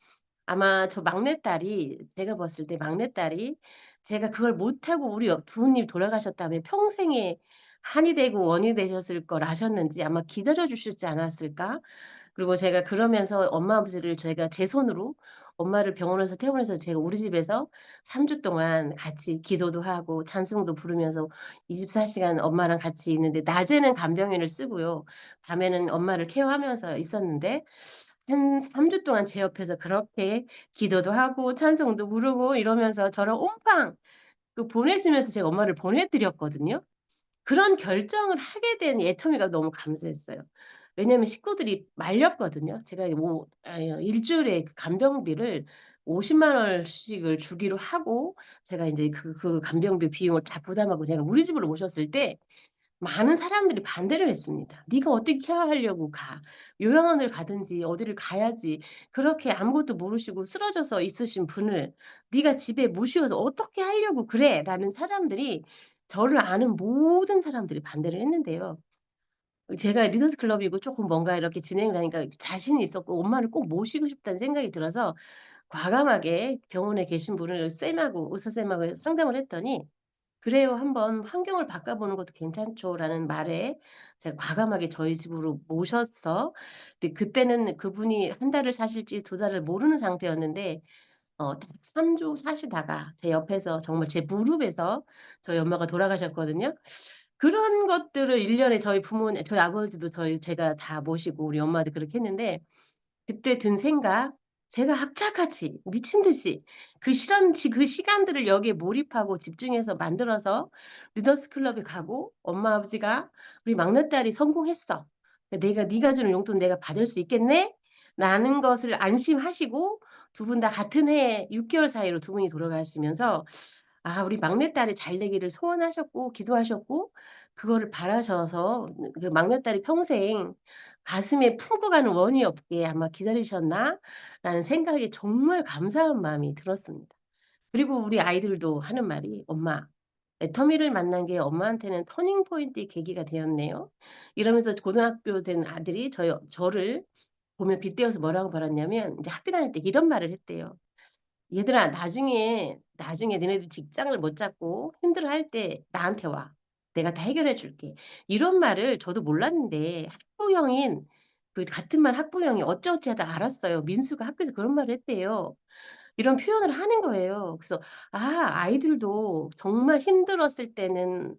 아마 저 막내딸이 제가 봤을 때 막내딸이 제가 그걸 못하고 우리 부모님이 돌아가셨다면 평생에 한이 되고 원이 되셨을 걸 아셨는지 아마 기다려 주시지 않았을까? 그리고 제가 그러면서 엄마 아버지를 제가 제 손으로 엄마를 병원에서 퇴원해서 제가 우리 집에서 3주 동안 같이 기도도 하고 찬송도 부르면서 24 시간 엄마랑 같이 있는데 낮에는 간병인을 쓰고요. 밤에는 엄마를 케어하면서 있었는데 한 3주 동안 제 옆에서 그렇게 기도도 하고 찬송도 부르고 이러면서 저를 온방 보내 주면서 제가 엄마를 보내 드렸거든요. 그런 결정을 하게 된 애터미가 너무 감사했어요. 왜냐하면 식구들이 말렸거든요. 제가 주일에 그 간병비를 50만 원씩을 주기로 하고 제가 인제 그 간병비 비용을 다 부담하고 제가 우리 집으로 모셨을 때 많은 사람들이 반대를 했습니다. "네가 어떻게 케어하려고 가. 요양원을 가든지 어디를 가야지. 그렇게 아무것도 모르시고 쓰러져서 있으신 분을 네가 집에 모시고서 어떻게 하려고 그래?"라는 사람들이 저를 아는 모든 사람들이 반대를 했는데요. 제가 리더스 클럽이고 쪼끔 뭔가 이렇게 진행을 하니까 자신이 있었고 엄마를 꼭 모시고 싶다는 생각이 들어서 과감하게 병원에 계신 분을 의사 쌤하고 상담을 했더니 "그래요. 한번 환경을 바꿔보는 것도 괜찮죠."라는 말에 제가 과감하게 저희 집으로 모셔서 근데 그때는 그분이 한 달을 사실지 두 달을 모르는 상태였는데 딱 3주 사시다가 제 옆에서 정말 제 무릎에서 저희 엄마가 돌아가셨거든요. 그런 것들을 1 년에 저희 아버지도 제가 다 모시고 우리 엄마도 그렇게 했는데 그때 든 생각 제가 악착같이 미친 듯이 그 시간들을 여기에 몰입하고 집중해서 만들어서 리더스 클럽에 가고 엄마 아버지가 "우리 막내딸이 성공했어. 내가 네가 주는 용돈 내가 받을 수 있겠네?"라는 것을 안심하시고 두 분 다 같은 해에 6 개월 사이로 두 분이 돌아가시면서 우리 막내딸이 잘 되기를 소원하셨고 기도하셨고 그거를 바라셔서 그 막내딸이 평생 가슴에 품고 가는 원이 없게 아마 기다리셨나라는 생각이 정말 감사한 마음이 들었습니다. 그리고 우리 아이들도 하는 말이 "엄마 애터미를 만난 게 엄마한테는 터닝 포인트의 계기가 되었네요." 이러면서 고등학교 된 아들이 저를 보면 빗대어서 뭐라고 말했냐면 이제 학교 다닐 때 이런 말을 했대요. "얘들아 나중에 너네들 직장을 못 잡고 힘들어할 때 나한테 와. 내가 다 해결해 줄게." 이런 말을 저도 몰랐는데 학부형인 그 같은 반 학부형이 어찌어찌하다 알았어요. 민수가 학교에서 그런 말을 했대요. 이런 표현을 하는 거예요. 그래서 아이들도 정말 힘들었을 때는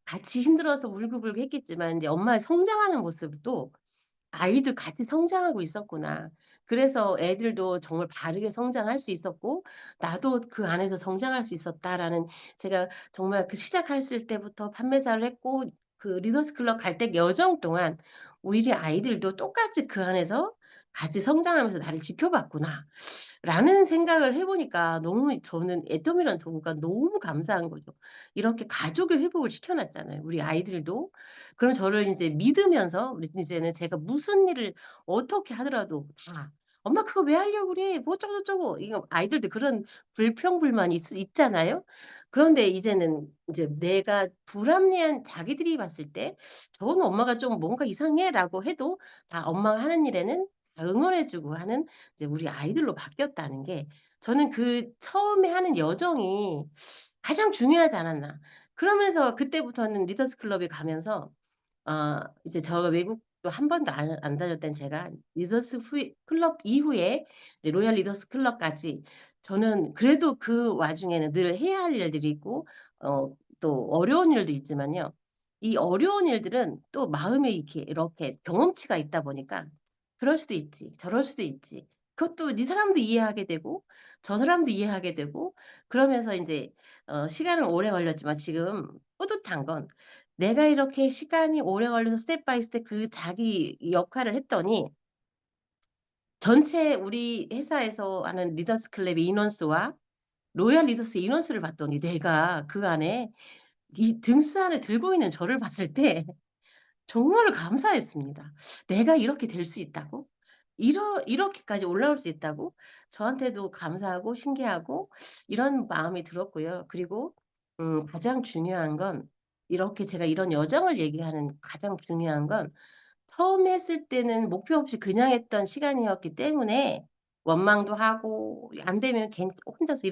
같이 힘들어서 울고불고 했겠지만 인제 엄마의 성장하는 모습도 아이도 같이 성장하고 있었구나. 그래서 애들도 정말 바르게 성장할 수 있었고 '나도 그 안에서 성장할 수 있었다.'라는 제가 정말 그 시작했을 때부터 판매사를 했고 그 리더스 클럽 갈 때 여정 동안 오히려 아이들도 똑같이 그 안에서 같이 성장하면서 '나를 지켜봤구나.' 라는 생각을 해 보니까 너무 저는 애터미란 도구가 너무 감사한 거죠. 이렇게 가족의 회복을 시켜 놨잖아요, 우리 아이들도. 그럼 저를 인제 믿으면서 우리 이제는 제가 무슨 일을 어떻게 하더라도 다 "엄마 그거 왜 하려고 그래? 뭐 어쩌고저쩌고." 이거 아이들도 그런 불평불만이 있잖아요. 그런데 이제는 인제 내가 불합리한 자기들이 봤을 때 "저거는 엄마가 좀 뭔가 이상해."라고 해도 다 엄마가 하는 일에는 다 응원해 주고 하는 이제 우리 아이들로 바뀌었다는 게 저는 그 처음에 하는 여정이 가장 중요하지 않았나. 그러면서 그때부터는 리더스 클럽에 가면서 이제 제가 외국도 한 번도 안 다녔던 제가 리더스 후에 클럽 이후에 이제 로얄 리더스 클럽까지 저는 그래도 그 와중에는 늘 해야 할 일들이 있고 또 어려운 일도 있지만요. 이 어려운 일들은 또 마음에 이렇게 경험치가 있다 보니까 '그럴 수도 있지. 저럴 수도 있지.' 그것도 이 사람도 이해하게 되고 저 사람도 이해하게 되고 그러면서 인제 시간은 오래 걸렸지만 지금 뿌듯한 건 내가 이렇게 시간이 오래 걸려서 스텝 바이 스텝 그 자기 역할을 했더니 전체 우리 회사에서 하는 리더스 클럽의 인원수와 로얄 리더스 인원수를 봤더니 내가 그 안에 이 등수 안에 들고 있는 저를 봤을 때 정말로 감사했습니다. '내가 이렇게 될 수 있다고? 이렇게까지 올라올 수 있다고?' 저한테도 감사하고 신기하고 이런 마음이 들었고요. 그리고 가장 중요한 건 이렇게 제가 이런 여정을 얘기하는 가장 중요한 건 처음 했을 때는 목표 없이 그냥 했던 시간이었기 때문에 원망도 하고 안 되면 혼자서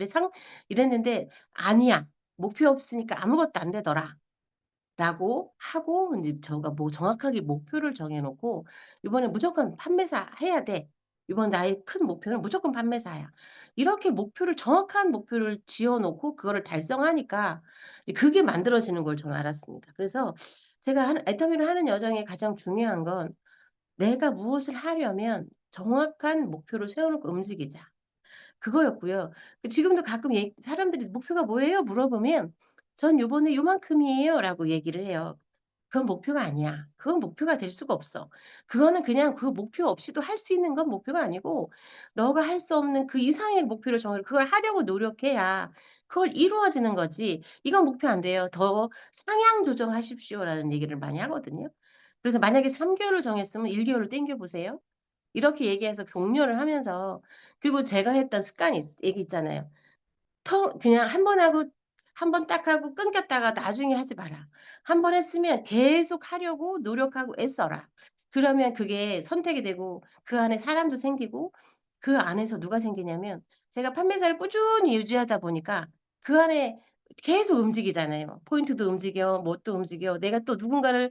이랬는데 "아니야. 목표 없으니까 아무것도 안 되더라." 라고 하고 인제 저가 뭐 정확하게 목표를 정해 놓고 "이번에 무조건 판매사 해야 돼. 이번 나의 큰 목표는 무조건 판매사야." 이렇게 목표를 정확한 목표를 지어 놓고 그거를 달성하니까 이 그게 만들어지는 걸 저는 알았습니다. 그래서 제가 하는 애터미를 하는 여정에 가장 중요한 건 '내가 무엇을 하려면 정확한 목표를 세워 놓고 움직이자.' 그거였고요. 지금도 가끔 사람들이 "목표가 뭐예요?" 물어보면 "전 요번에 요만큼이에요."라고 얘기를 해요. 그건 목표가 아니야. 그건 목표가 될 수가 없어. 그거는 그냥 그 목표 없이도 할 수 있는 건 목표가 아니고 너가 할 수 없는 그 이상의 목표를 정해 그걸 하려고 노력해야 그걸 이루어지는 거지. "이건 목표 안 돼요. 더 상향 조정하십시오."라는 얘기를 많이 하거든요. 그래서 만약에 3 개월을 정했으면 1 개월로 당겨 보세요. 이렇게 얘기해서 독려를 하면서 그리고 제가 했던 습관이 얘기 있잖아요. 그냥 한 번 하고 한 번 딱 하고 끊겼다가 나중에 하지 마라. 한 번 했으면 계속 하려고 노력하고 애써라. 그러면 그게 선택이 되고 그 안에 사람도 생기고 그 안에서 누가 생기냐면 제가 판매사를 꾸준히 유지하다 보니까 그 안에 계속 움직이잖아요. 포인트도 움직여 뭣도 움직여. 내가 또 누군가를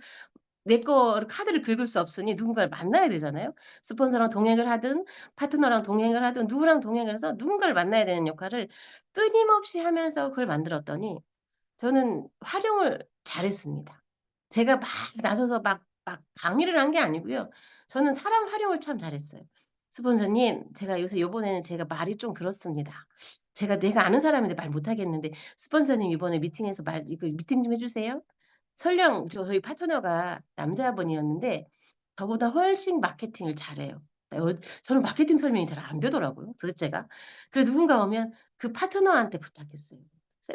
내 거를 카드를 긁을 수 없으니 누군가를 만나야 되잖아요. 스폰서랑 동행을 하든 파트너랑 동행을 하든 누구랑 동행을 해서 누군가를 만나야 되는 역할을 끊임없이 하면서 그걸 만들었더니 저는 활용을 잘했습니다. 제가 막 나서서 막 강의를 한 게 아니고요. 저는 사람 활용을 참 잘했어요. "스폰서님 제가 요번에는 제가 말이 좀 그렇습니다. 내가 아는 사람인데 말 못하겠는데 스폰서님 이번에 미팅에서 이거 미팅 좀 해 주세요." 설령 저희 파트너가 남자분이었는데 저보다 훨씬 마케팅을 잘해요. 저는 마케팅 설명이 잘 안 되더라고요 도대체가. 그래서 누군가 오면 그 파트너한테 부탁했어요.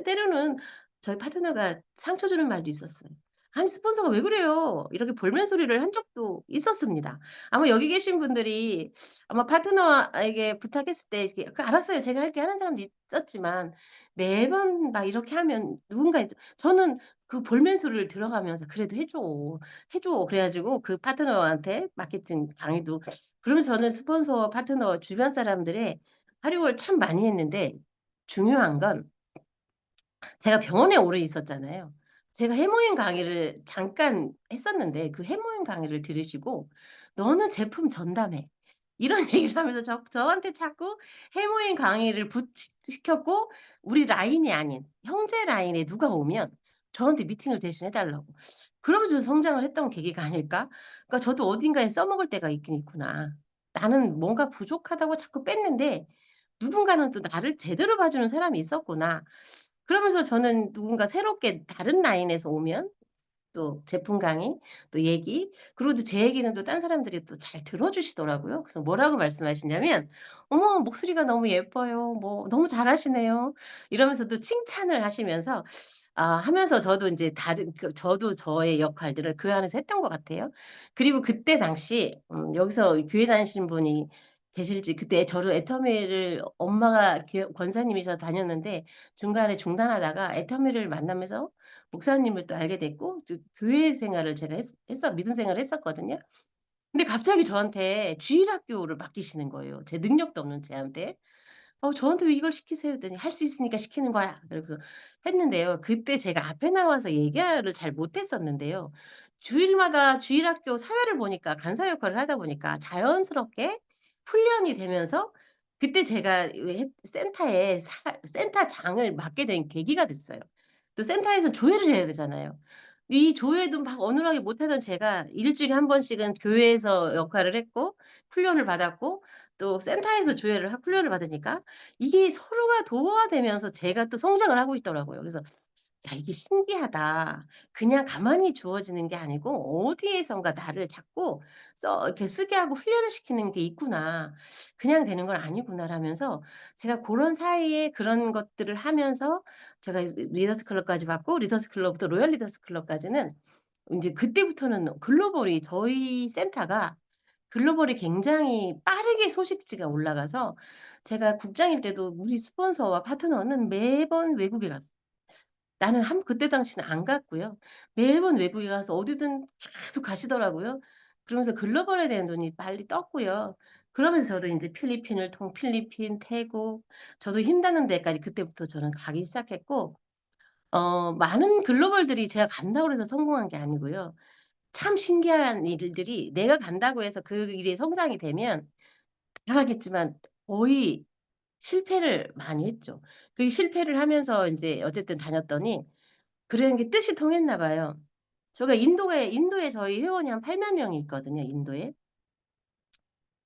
때로는 저희 파트너가 상처 주는 말도 있었어요. "아니 스폰서가 왜 그래요?" 이렇게 볼멘 소리를 한 적도 있었습니다. 아마 여기 계신 분들이 아마 파트너에게 부탁했을 때 이렇게 "그 알았어요. 제가 할게요." 하는 사람도 있었지만 매번 막 이렇게 하면 누군가 이제 저는 그 볼멘 소리를 들어가면서 '그래도 해 줘. 해 줘.' 그래 가지고 그 파트너한테 마케팅 강의도 그러면서 저는 스폰서 파트너 주변 사람들의 활용을 참 많이 했는데 중요한 건 제가 병원에 오래 있었잖아요. 제가 해모임 강의를 잠깐 했었는데 그 해모임 강의를 들으시고 "너는 제품 전담해." 이런 얘기를 하면서 저한테 자꾸 해모임 강의를 시켰고 우리 라인이 아닌 형제 라인에 누가 오면 저한테 미팅을 대신 해 달라고. 그러면서 저 성장을 했던 계기가 아닐까? 그러니까 저도 어딘가에 써먹을 때가 있긴 있구나. 나는 뭔가 부족하다고 자꾸 뺐는데 누군가는 또 나를 제대로 봐주는 사람이 있었구나. 그러면서 저는 누군가 새롭게 다른 라인에서 오면 또 제품 강의 또 얘기 그리고 또 제 얘기는 또 딴 사람들이 또 잘 들어 주시더라고요. 그래서 뭐라고 말씀하시냐면 "어머 목소리가 너무 예뻐요." 뭐 "너무 잘하시네요." 이러면서 또 칭찬을 하시면서 하면서 저도 인제 다른 저도 저의 역할들을 그 안에서 했던 것 같아요. 그리고 그때 당시 여기서 교회 다니시는 분이 계실지 그때 저를 애터미를 엄마가 권사님이셔서 다녔는데 중간에 중단하다가 애터미를 만나면서 목사님을 또 알게 됐고 또 교회 생활을 제가 믿음 생활을 했었거든요. 근데 갑자기 저한테 주일학교를 맡기시는 거예요, 제 능력도 없는 쟤한테. 저한테 왜 이걸 시키세요?" 했더니 "할 수 있으니까 시키는 거야." 그러고 했는데요. 그때 제가 앞에 나와서 얘기를 잘 못했었는데요. 주일마다 주일학교 사회를 보니까 간사 역할을 하다 보니까 자연스럽게 훈련이 되면서 그때 제가 왜 센터에 센터장을 맡게 된 계기가 됐어요. 또 센터에서 조회를 해야 되잖아요. 이 조회도 막 어눌하게 못하던 제가 일 주일에 한 번씩은 교회에서 역할을 했고 훈련을 받았고 또 센터에서 조회를 훈련을 받으니까 이게 서로가 도와되면서 제가 또 성장을 하고 있더라고요. 그래서 '야 이게 신기하다. 그냥 가만히 주어지는 게 아니고 어디에선가 나를 자꾸 이렇게 쓰게 하고 훈련을 시키는 게 있구나. 그냥 되는 건 아니구나.'라면서 제가 고런 사이에 그런 것들을 하면서 제가 리더스 클럽까지 받고 리더스 클럽부터 로얄 리더스 클럽까지는 인제 그때부터는 글로벌이 저희 센터가 글로벌이 굉장히 빠르게 소식지가 올라가서 제가 국장일 때도 우리 스폰서와 파트너는 매번 외국에 갔어요. 나는 그때 당시는 안 갔고요. 매번 외국에 가서 어디든 계속 가시더라고요. 그러면서 글로벌에 대한 눈이 빨리 떴고요. 그러면서 저도 인제 필리핀, 태국 저도 힘닿는 데까지 그때부터 저는 가기 시작했고 많은 글로벌들이 제가 간다고 해서 성공한 게 아니고요. 참 신기한 일들이 내가 간다고 해서 그 일이 성장이 되면 다하겠지만 거의 실패를 많이 했죠. 그 실패를 하면서 인제 어쨌든 다녔더니 그런 게 뜻이 통했나 봐요. 저희가 인도에 저희 회원이 한 8만 명이 있거든요, 인도에.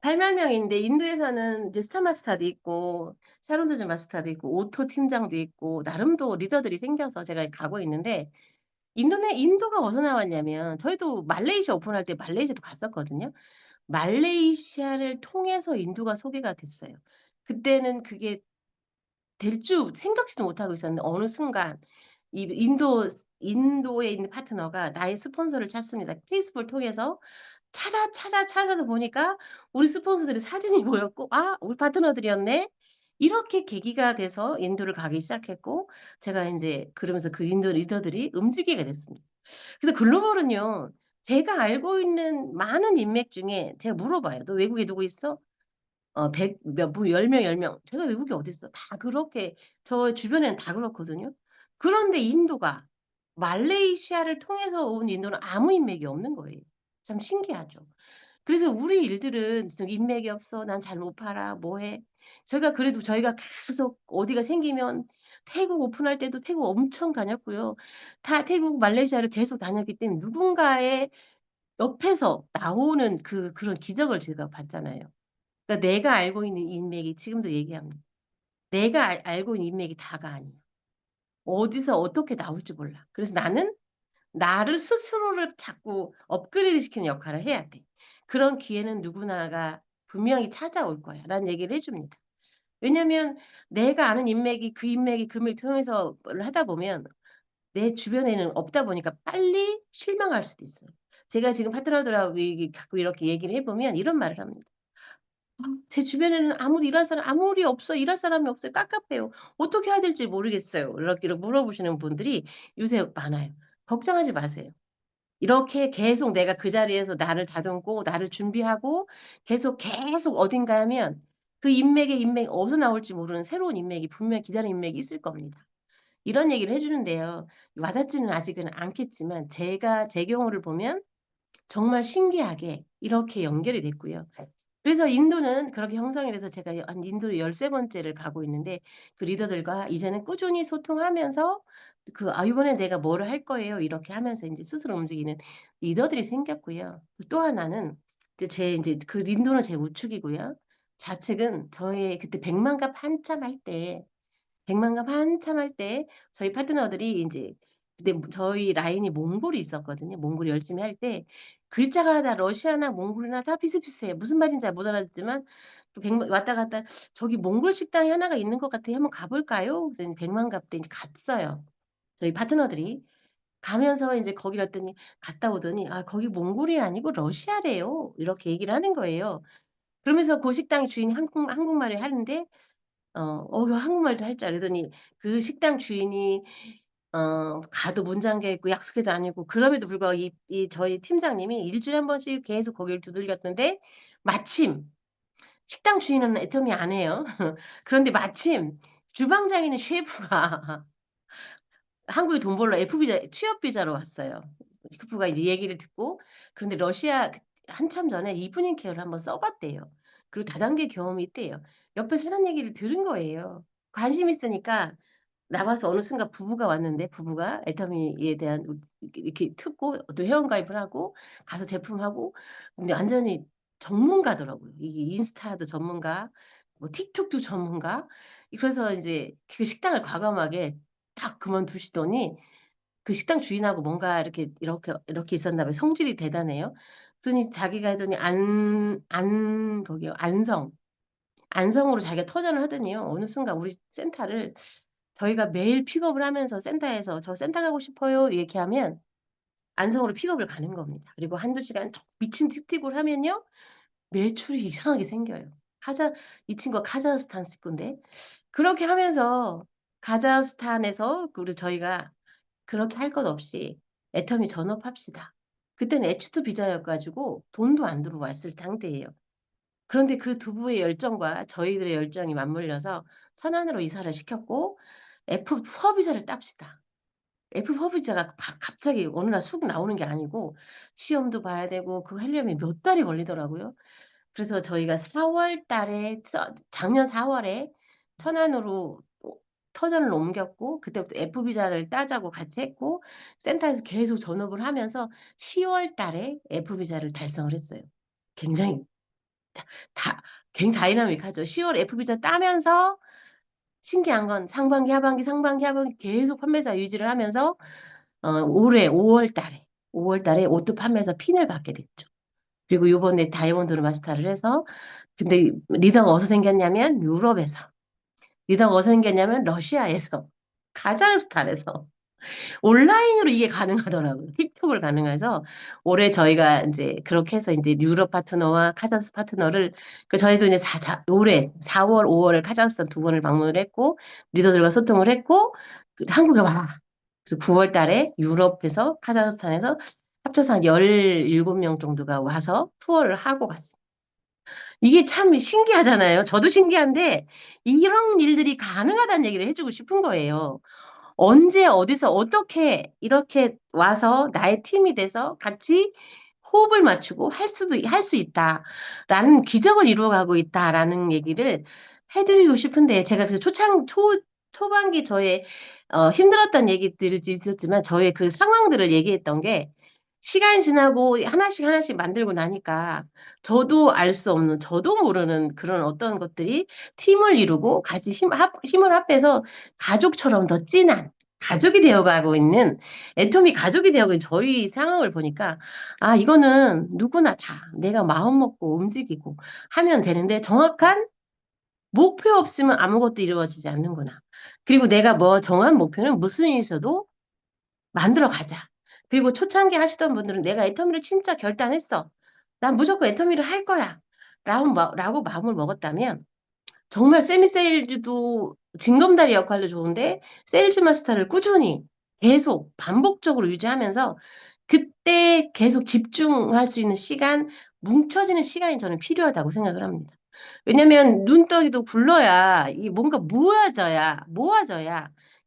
8만 명인데 인도에서는 이제 스타 마스터도 있고 샤론드즈 마스터도 있고 오토 팀장도 있고 나름도 리더들이 생겨서 제가 가고 있는데 인도가 어디서 나왔냐면 저희도 말레이시아 오픈할 때 말레이시아도 갔었거든요. 말레이시아를 통해서 인도가 소개가 됐어요. 그때는 그게 될 줄 생각지도 못하고 있었는데 어느 순간 이 인도에 있는 파트너가 나의 스폰서를 찾습니다. 페이스북을 통해서 찾아서 보니까 우리 스폰서들의 사진이 보였고 '아 우리 파트너들이었네.' 이렇게 계기가 돼서 인도를 가기 시작했고 제가 인제 그러면서 그 인도 리더들이 움직이게 됐습니다. 그래서 글로벌은요 제가 알고 있는 많은 인맥 중에 제가 물어봐요. "너 외국에 누구 있어?" 100 몇 분 10 명, 10 명. 제가 외국에 어딨어. 다 그렇게 저 주변에는 다 그렇거든요. 그런데 인도가 말레이시아를 통해서 온 인도는 아무 인맥이 없는 거예요. 참 신기하죠. 그래서 우리 일들은 지금 "인맥이 없어. 난 잘 못 팔아." 뭐 해. 저희가 계속 어디가 생기면 태국 오픈할 때도 태국 엄청 다녔고요. 다 태국, 말레이시아를 계속 다녔기 때문에 누군가의 옆에서 나오는 그런 기적을 제가 봤잖아요. 그러니까 내가 알고 있는 인맥이 지금도 얘기합니다. 내가 알고 있는 인맥이 다가 아니에요. 어디서 어떻게 나올지 몰라. 그래서 나는 나를 스스로를 자꾸 업그레이드 시키는 역할을 해야 돼. 그런 기회는 누구나가 분명히 찾아올 거야라는 얘기를 해 줍니다. 왜냐면 내가 아는 인맥이 그 인맥을 통해서 뭘 하다 보면 내 주변에는 없다 보니까 빨리 실망할 수도 있어요. 제가 지금 파트너들하고 가끔 이렇게 얘기를 해보면 이런 말을 합니다. 제 주변에는 아무도 일할 사람 아무리 없어 일할 사람이 없어요. 깝깝해요. 어떻게 해야 될지 모르겠어요. 이렇게 물어보시는 분들이 요새 많아요. 걱정하지 마세요. 이렇게 계속 내가 그 자리에서 나를 다듬고 나를 준비하고 계속 어딘가 하면 그 인맥의 어디서 나올지 모르는 새로운 인맥이 분명히 기다리는 인맥이 있을 겁니다. 이런 얘기를 해 주는데요. 와닿지는 아직은 않겠지만 제가 제 경우를 보면 정말 신기하게 이렇게 연결이 됐고요. 그래서 인도는 그렇게 형성이 돼서 제가 한 인도를 13번째를 가고 있는데 그 리더들과 이제는 꾸준히 소통하면서 이번에 내가 뭐를 할 거예요." 이렇게 하면서 인제 스스로 움직이는 리더들이 생겼고요. 또 하나는 이제 인제 그 인도는 제 우측이고요. 좌측은 저의 그때 백만갑 한참 할 때 백만갑 한참 할 때 저희 파트너들이 인제 그때 저희 라인이 몽골이 있었거든요. 몽골이 열심히 할 때 글자가 다 러시아나 몽골이나 다 비슷비슷해요. 무슨 말인지 잘 못 알아듣지만 그 백만 왔다 갔다 "저기 몽골 식당이 하나가 있는 것 같아요. 한번 가 볼까요?" 그랬더니 백만갑 때 인제 갔어요. 저희 파트너들이. 가면서 인제 거기 갔더니 갔다 오더니 "아 거기 몽골이 아니고 러시아래요." 이렇게 얘기를 하는 거예요. 그러면서 그 식당 주인이 한국말을 하는데 한국말도 할 줄 알아. 그러더니 그 식당 주인이 가도 문 잠겨 있고 약속해도 아니고 그럼에도 불구하고 저희 팀장님이 일 주일에 한 번씩 계속 거기를 두들겼는데 마침 식당 주인은 애터미 안 해요. 그런데 마침 주방장이는 셰프가 한국에 돈 벌러 F비자 취업 비자로 왔어요. 셰프가 이제 얘기를 듣고 그런데 러시아 한참 전에 이브닝 케어를 한번 써 봤대요. 그리고 다단계 경험이 있대요. 옆에서 하는 얘기를 들은 거예요. 관심 있으니까 나와서 어느 순간 부부가 왔는데 부부가 애터미에 대한 이렇게 듣고 또 회원가입을 하고 가서 제품하고 근데 완전히 전문가더라고요. 이게 인스타도 전문가 뭐 틱톡도 전문가. 그래서 인제 그 식당을 과감하게 딱 그만두시더니 그 식당 주인하고 뭔가 이렇게 있었나 봐요. 성질이 대단해요. 그랬더니 자기가 하더니 거기요 안성으로 자기가 터전을 하더니요. 어느 순간 우리 센터를 저희가 매일 픽업을 하면서 센터에서 "저 센터 가고 싶어요." 이렇게 하면 안성으로 픽업을 가는 겁니다. 그리고 1-2 시간 미친 틱틱을 하면요. 매출이 이상하게 생겨요. 카자 이 친구가 카자흐스탄 식구인데 그렇게 하면서 카자흐스탄에서 그리고 저희가 "그렇게 할 것 없이 애터미 전업합시다." 그때는 H2 비자여 가지고 돈도 안 들어왔을 상태예요. 그런데 그 두 부의 열정과 저희들의 열정이 맞물려서 천안으로 이사를 시켰고 F4 비자를 땁시다. F4 비자가 갑자기 어느 날 쑥 나오는 게 아니고 시험도 봐야 되고 그거 하려면 몇 달이 걸리더라고요. 그래서 저희가 4월 달에 작년 4 월에 천안으로 터전을 옮겼고 그때부터 F 비자를 따자고 같이 했고 센터에서 계속 전업을 하면서 10월 달에 F 비자를 달성을 했어요. 굉장히 다 다 다이나믹하죠. 10 월에 F 비자 따면서 신기한 건 상반기, 하반기 계속 판매사 유지를 하면서 올해 5월 달에 옷도 판매해서 핀을 받게 됐죠. 그리고 요번에 다이아몬드로 마스터를 해서 근데 리더가 어디서 생겼냐면 유럽에서. 리더가 어디서 생겼냐면 러시아에서, 카자흐스탄에서. 온라인으로 이게 가능하더라고요. 틱톡을 가능해서 올해 저희가 인제 그렇게 해서 인제 유럽 파트너와 카자흐스탄 파트너를 저희도 이제 올해 4 월, 5 월에 카자흐스탄 2번을 방문을 했고 리더들과 소통을 했고 한국에 와. 그래서 9월 달에 유럽에서 카자흐스탄에서 합쳐서 한 17명 정도가 와서 투어를 하고 갔어요. 이게 참 신기하잖아요. 저도 신기한데 이런 일들이 가능하다는 얘기를 해 주고 싶은 거예요. 언제 어디서 어떻게 이렇게 와서 나의 팀이 돼서 같이 호흡을 맞추고 할 수 있다라는 기적을 이루어가고 있다라는 얘기를 해 드리고 싶은데 제가 그래서 초반기 저의 힘들었던 얘기들이 있었지만 저의 그 상황들을 얘기했던 게 시간이 지나고 하나씩 만들고 나니까 저도 알 수 없는 저도 모르는 그런 어떤 것들이 팀을 이루고 같이 힘을 합해서 가족처럼 더 진한 가족이 되어 가고 있는 애토미 가족이 되어 가는 저희 상황을 보니까 '아 이거는 누구나 다 내가 마음 먹고 움직이고 하면 되는데 정확한 목표 없으면 아무것도 이루어지지 않는구나. 그리고 내가 뭐 정한 목표는 무슨 일이 있어도 만들어 가자. 그리고 초창기 하시던 분들은 내가 애터미를 진짜 결단했어. 난 무조건 애터미를 할 거야. 라고 마음을 먹었다면 정말 세미 세일즈도 징검다리 역할도 좋은데 세일즈 마스터를 꾸준히 계속 반복적으로 유지하면서 그때 계속 집중할 수 있는 시간, 뭉쳐지는 시간이 저는 필요하다고 생각을 합니다. 왜냐면 눈덩이도 굴러야 이 뭔가 모아져야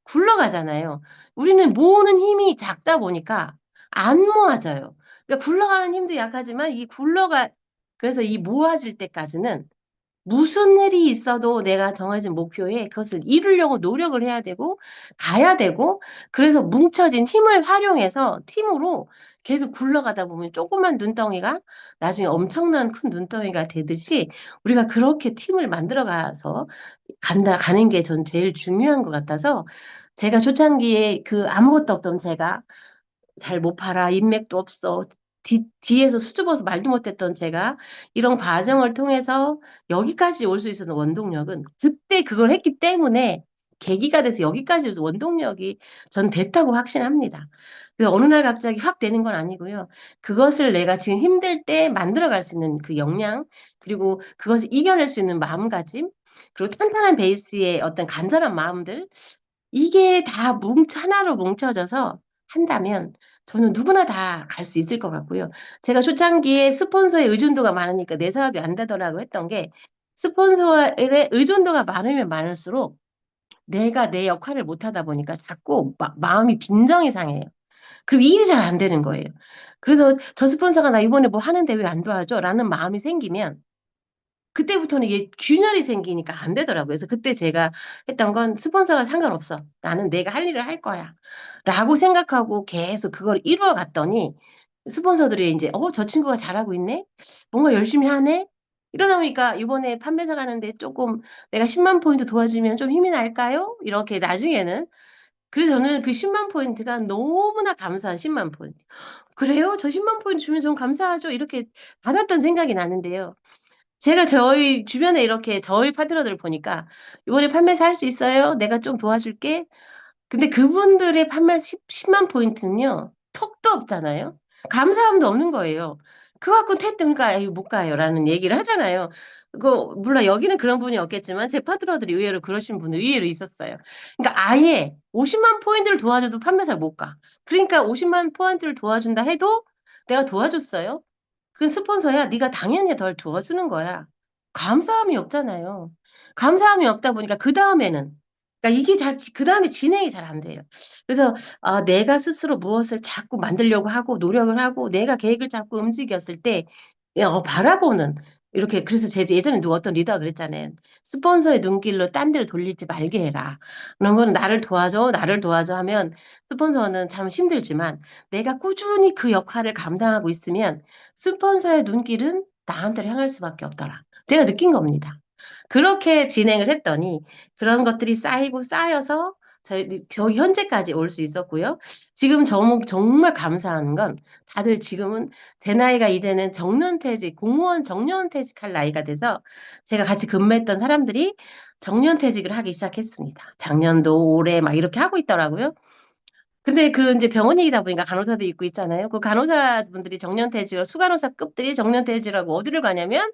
굴러가잖아요. 우리는 모으는 힘이 작다 보니까 안 모아져요. 그러니까 굴러가는 힘도 약하지만 그래서 이 모아질 때까지는 무슨 일이 있어도 내가 정해진 목표에 그것을 이루려고 노력을 해야 되고, 가야 되고, 그래서 뭉쳐진 힘을 활용해서 팀으로 계속 굴러가다 보면 조그만 눈덩이가 나중에 엄청난 큰 눈덩이가 되듯이 우리가 그렇게 팀을 만들어가서 가는 게 전 제일 중요한 것 같아서 제가 초창기에 그 아무것도 없던 제가 잘 못 팔아. 인맥도 없어. 뒤에서 수줍어서 말도 못했던 제가 이런 과정을 통해서 여기까지 올 수 있었던 원동력은 그때 그걸 했기 때문에 계기가 돼서 여기까지 오서 원동력이 전 됐다고 확신합니다. 그래서 어느 날 갑자기 확 되는 건 아니고요. 그것을 내가 지금 힘들 때 만들어갈 수 있는 그 역량, 그리고 그것을 이겨낼 수 있는 마음가짐, 그리고 탄탄한 베이스의 어떤 간절한 마음들, 이게 다 하나로 뭉쳐져서 한다면 저는 누구나 다 갈 수 있을 것 같고요. 제가 초창기에 스폰서의 의존도가 많으니까 내 사업이 안 되더라고 했던 게 스폰서의 의존도가 많으면 많을수록 내가 내 역할을 못 하다 보니까 자꾸 마음이 빈정이 상해요. 그리고 일이 잘 안 되는 거예요. 그래서 저 스폰서가 나 이번에 뭐 하는데 왜 안 도와줘? 라는 마음이 생기면 그때부터는 이게 균열이 생기니까 안 되더라고요. 그래서 그때 제가 했던 건 스폰서가 상관없어. 나는 내가 할 일을 할 거야. 라고 생각하고 계속 그걸 이루어 갔더니 스폰서들이 이제, 저 친구가 잘하고 있네? 뭔가 열심히 하네? 이러다 보니까 이번에 판매사 가는데 조금 내가 10만 포인트 도와주면 좀 힘이 날까요? 이렇게 나중에는. 그래서 저는 그 10만 포인트가 너무나 감사한 10만 포인트. 그래요? 저 10만 포인트 주면 좀 감사하죠? 이렇게 받았던 생각이 나는데요. 제가 저희 주변에 이렇게 저희 파트너들 보니까 이번에 판매사 할 수 있어요? 내가 좀 도와줄게. 근데 그분들의 판매 10만 포인트는요, 턱도 없잖아요. 감사함도 없는 거예요. 그거 갖고 택도니까 못 가요라는 얘기를 하잖아요. 물론 여기는 그런 분이 없겠지만 제 파트너들이 의외로 그러신 분들 의외로 있었어요. 그러니까 아예 50만 포인트를 도와줘도 판매사를 못 가. 그러니까 50만 포인트를 도와준다 해도 내가 도와줬어요. 그건 스폰서야. 네가 당연히 덜 도와주는 거야. 감사함이 없잖아요. 감사함이 없다 보니까 그 다음에는 그러니까 그 다음에 진행이 잘 안 돼요. 그래서 내가 스스로 무엇을 자꾸 만들려고 하고 노력을 하고 내가 계획을 잡고 움직였을 때 바라보는 이렇게 그래서 제 예전에 누가 어떤 리더가 그랬잖아요. 스폰서의 눈길로 딴 데를 돌리지 말게 해라. 그런 거는 나를 도와줘 하면 스폰서는 참 힘들지만 내가 꾸준히 그 역할을 감당하고 있으면 스폰서의 눈길은 나한테를 향할 수밖에 없더라. 제가 느낀 겁니다. 그렇게 진행을 했더니 그런 것들이 쌓이고 쌓여서 저희 현재까지 올 수 있었고요. 지금 정말 감사한 건 다들 지금은 제 나이가 이제는 정년퇴직, 공무원 정년퇴직할 나이가 돼서 제가 같이 근무했던 사람들이 정년퇴직을 하기 시작했습니다. 작년도 올해 막 이렇게 하고 있더라고요. 근데 그 이제 병원 얘기다 보니까 간호사도 있고 있잖아요. 그 간호사분들이 정년퇴직을 수간호사급들이 정년퇴직하고 어디를 가냐면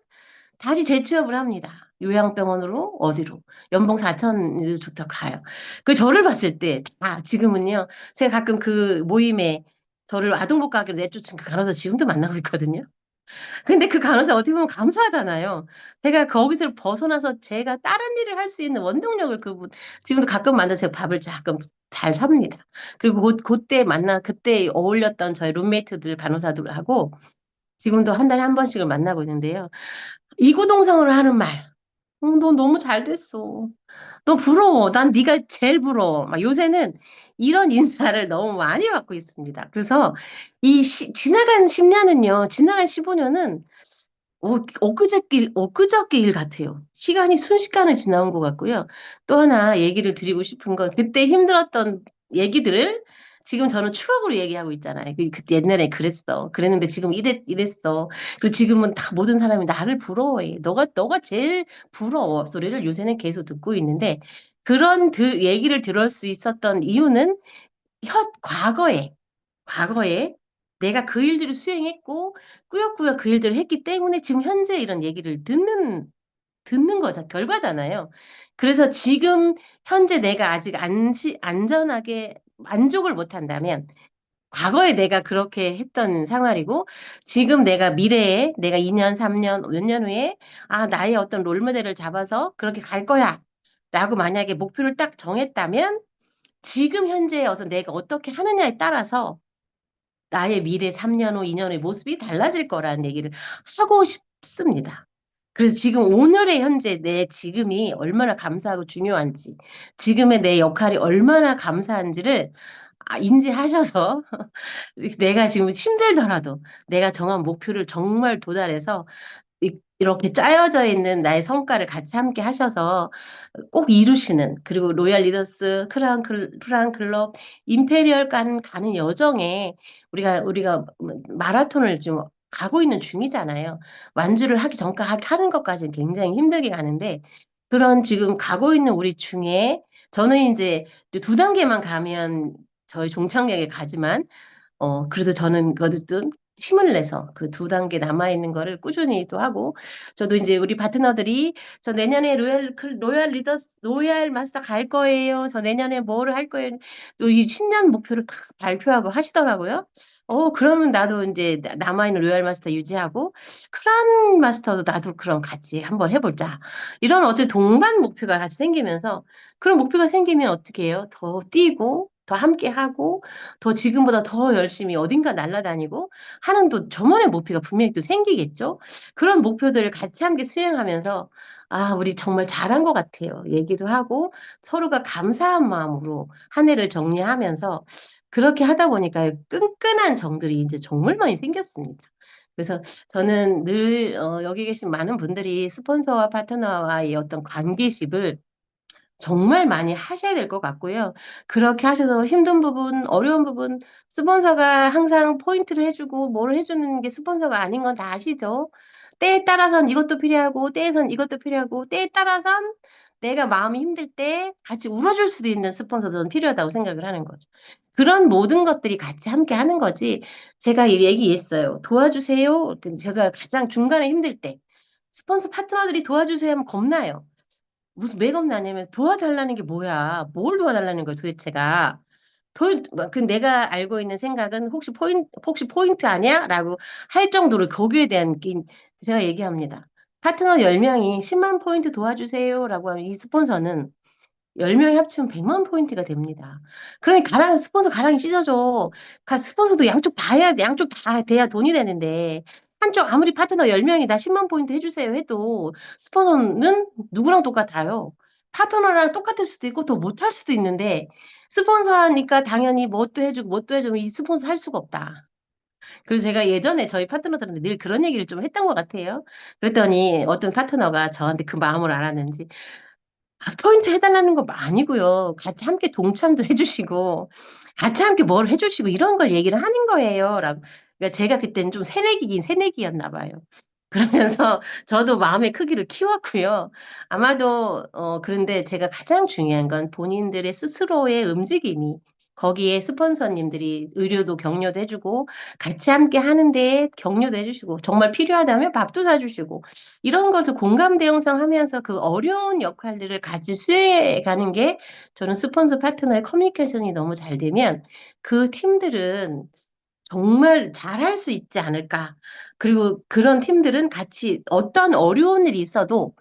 다시 재취업을 합니다. 요양병원으로 어디로 연봉 4천 좋다 가요. 그 저를 봤을 때 지금은요. 제가 가끔 그 모임에 저를 아동복 가기로 내쫓은 그 간호사 지금도 만나고 있거든요. 근데 그 간호사 어떻게 보면 감사하잖아요. 제가 거기서 벗어나서 제가 다른 일을 할 수 있는 원동력을 지금도 가끔 만나서 제가 밥을 가끔 잘 삽니다. 그리고 그때 어울렸던 저희 룸메이트들 간호사들하고 지금도 한 달에 한 번씩을 만나고 있는데요. 이구동성으로 하는 말. 너 너무 잘 됐어. 너 부러워. 난 네가 제일 부러워. 막 요새는 이런 인사를 너무 많이 받고 있습니다. 그래서 지나간 10년은요, 지나간 15년은 엊그저께 일 같아요. 시간이 순식간에 지나온 것 같고요. 또 하나 얘기를 드리고 싶은 건 그때 힘들었던 얘기들을 지금 저는 추억으로 얘기하고 있잖아요. 그때 옛날에 그랬는데 지금 이랬어. 그리고 지금은 다 모든 사람이 나를 부러워해. 너가 제일 부러워. 소리를 요새는 계속 듣고 있는데 그런 얘기를 들을 수 있었던 이유는 과거에 내가 그 일들을 수행했고 꾸역꾸역 그 일들을 했기 때문에 지금 현재 이런 얘기를 듣는 거자 결과잖아요. 그래서 지금 현재 내가 아직 안전하게 만족을 못 한다면 과거에 내가 그렇게 했던 생활이고 지금 내가 미래에 내가 2년, 3년, 몇 년 후에 나의 어떤 롤모델을 잡아서 그렇게 갈 거야. 라고 만약에 목표를 딱 정했다면 지금 현재 어떤 내가 어떻게 하느냐에 따라서 나의 미래 3년 후, 2년 후의 모습이 달라질 거라는 얘기를 하고 싶습니다. 그래서 지금 오늘의 현재 내 지금이 얼마나 감사하고 중요한지, 지금의 내 역할이 얼마나 감사한지를 인지하셔서 내가 지금 힘들더라도 내가 정한 목표를 정말 도달해서 이렇게 짜여져 있는 나의 성과를 같이 함께 하셔서 꼭 이루시는 그리고 로얄 리더스, 크라운 클럽, 임페리얼 가는 여정에 우리가 마라톤을 좀 가고 있는 중이잖아요. 완주를 하기 전까지 하는 것까지는 굉장히 힘들게 가는데 그런 지금 가고 있는 우리 중에 저는 이제 두 단계만 가면 저희 종착역에 가지만 그래도 저는 어쨌든 힘을 내서 그 두 단계 남아있는 거를 꾸준히 또 하고, 저도 이제 우리 파트너들이 저 내년에 로얄 마스터 갈 거예요. 저 내년에 뭐를 할 거예요. 또 이 신년 목표를 다 발표하고 하시더라고요. 그러면 나도 이제 남아있는 로얄 마스터 유지하고, 크란 마스터도 나도 그럼 같이 한번 해보자. 이런 어째 동반 목표가 같이 생기면서, 그런 목표가 생기면 어떻게 해요? 더 뛰고, 더 함께 하고, 더 지금보다 더 열심히 어딘가 날아다니고 하는 또 저만의 목표가 분명히 또 생기겠죠. 그런 목표들을 같이 함께 수행하면서 우리 정말 잘한 것 같아요. 얘기도 하고 서로가 감사한 마음으로 한 해를 정리하면서 그렇게 하다 보니까 끈끈한 정들이 이제 정말 많이 생겼습니다. 그래서 저는 늘 여기 계신 많은 분들이 스폰서와 파트너와의 어떤 관계식을 정말 많이 하셔야 될 것 같고요. 그렇게 하셔서 힘든 부분, 어려운 부분, 스폰서가 항상 포인트를 해주고 뭐를 해주는 게 스폰서가 아닌 건 다 아시죠? 때에 따라선 이것도 필요하고, 때에선 이것도 필요하고, 때에 따라선 내가 마음이 힘들 때 같이 울어줄 수도 있는 스폰서도 필요하다고 생각을 하는 거죠. 그런 모든 것들이 같이 함께 하는 거지. 제가 이 얘기했어요. 도와주세요. 제가 가장 중간에 힘들 때 스폰서 파트너들이 도와주세요 하면 겁나요. 무슨 맥업 나냐면 도와달라는 게 뭐야? 뭘 도와달라는 거야 도대체가? 그 내가 알고 있는 생각은 혹시 포인트 아니야? 라고 할 정도로 거기에 대한 제가 얘기합니다. 파트너 10명이 10만 포인트 도와주세요라고 하면 이 스폰서는 10명이 합치면 100만 포인트가 됩니다. 그러니 스폰서 가랑이 찢어져. 스폰서도 양쪽 봐야 돼. 양쪽 다 돼야 돈이 되는데. 한쪽 아무리 파트너 10명이 다 10만 포인트 해주세요 해도 스폰서는 누구랑 똑같아요. 파트너랑 똑같을 수도 있고 더 못할 수도 있는데 스폰서니까 당연히 뭣도 해주면 이 스폰서 할 수가 없다. 그래서 제가 예전에 저희 파트너들한테 늘 그런 얘기를 좀 했던 것 같아요. 그랬더니 어떤 파트너가 저한테 그 마음을 알았는지 포인트 해달라는 거 아니고요. 같이 함께 동참도 해주시고, 같이 함께 뭘 해주시고, 이런 걸 얘기를 하는 거예요. 라고. 그러니까 제가 그때는 좀 새내기긴 새내기였나 봐요. 그러면서 저도 마음의 크기를 키웠고요. 아마도, 그런데 제가 가장 중요한 건 본인들의 스스로의 움직임이 거기에 스폰서님들이 의료도 격려도 해주고 같이 함께 하는데 격려도 해주시고 정말 필요하다면 밥도 사주시고 이런 것을 공감대 형성하면서 그 어려운 역할들을 같이 수행해 가는 게 저는 스폰서 파트너의 커뮤니케이션이 너무 잘 되면 그 팀들은 정말 잘할 수 있지 않을까. 그리고 그런 팀들은 같이 어떤 어려운 일이 있어도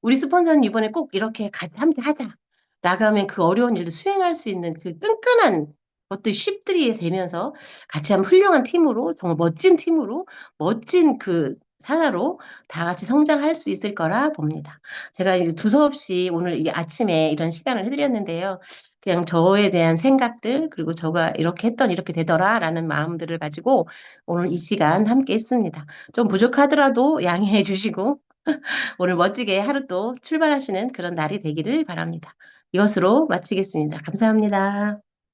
우리 스폰서는 이번에 꼭 이렇게 같이 함께 하자. 라고 하면 그 어려운 일도 수행할 수 있는 그 끈끈한 것들 쉽들이 되면서 같이 한 훌륭한 팀으로, 정말 멋진 팀으로, 멋진 그 산하로 다 같이 성장할 수 있을 거라 봅니다. 제가 이제 두서없이 오늘 이 아침에 이런 시간을 해드렸는데요. 그냥 저에 대한 생각들, 그리고 저가 이렇게 했더니 이렇게 되더라라는 마음들을 가지고 오늘 이 시간 함께 했습니다. 좀 부족하더라도 양해해 주시고 오늘 멋지게 하루 또 출발하시는 그런 날이 되기를 바랍니다. 이것으로 마치겠습니다. 감사합니다.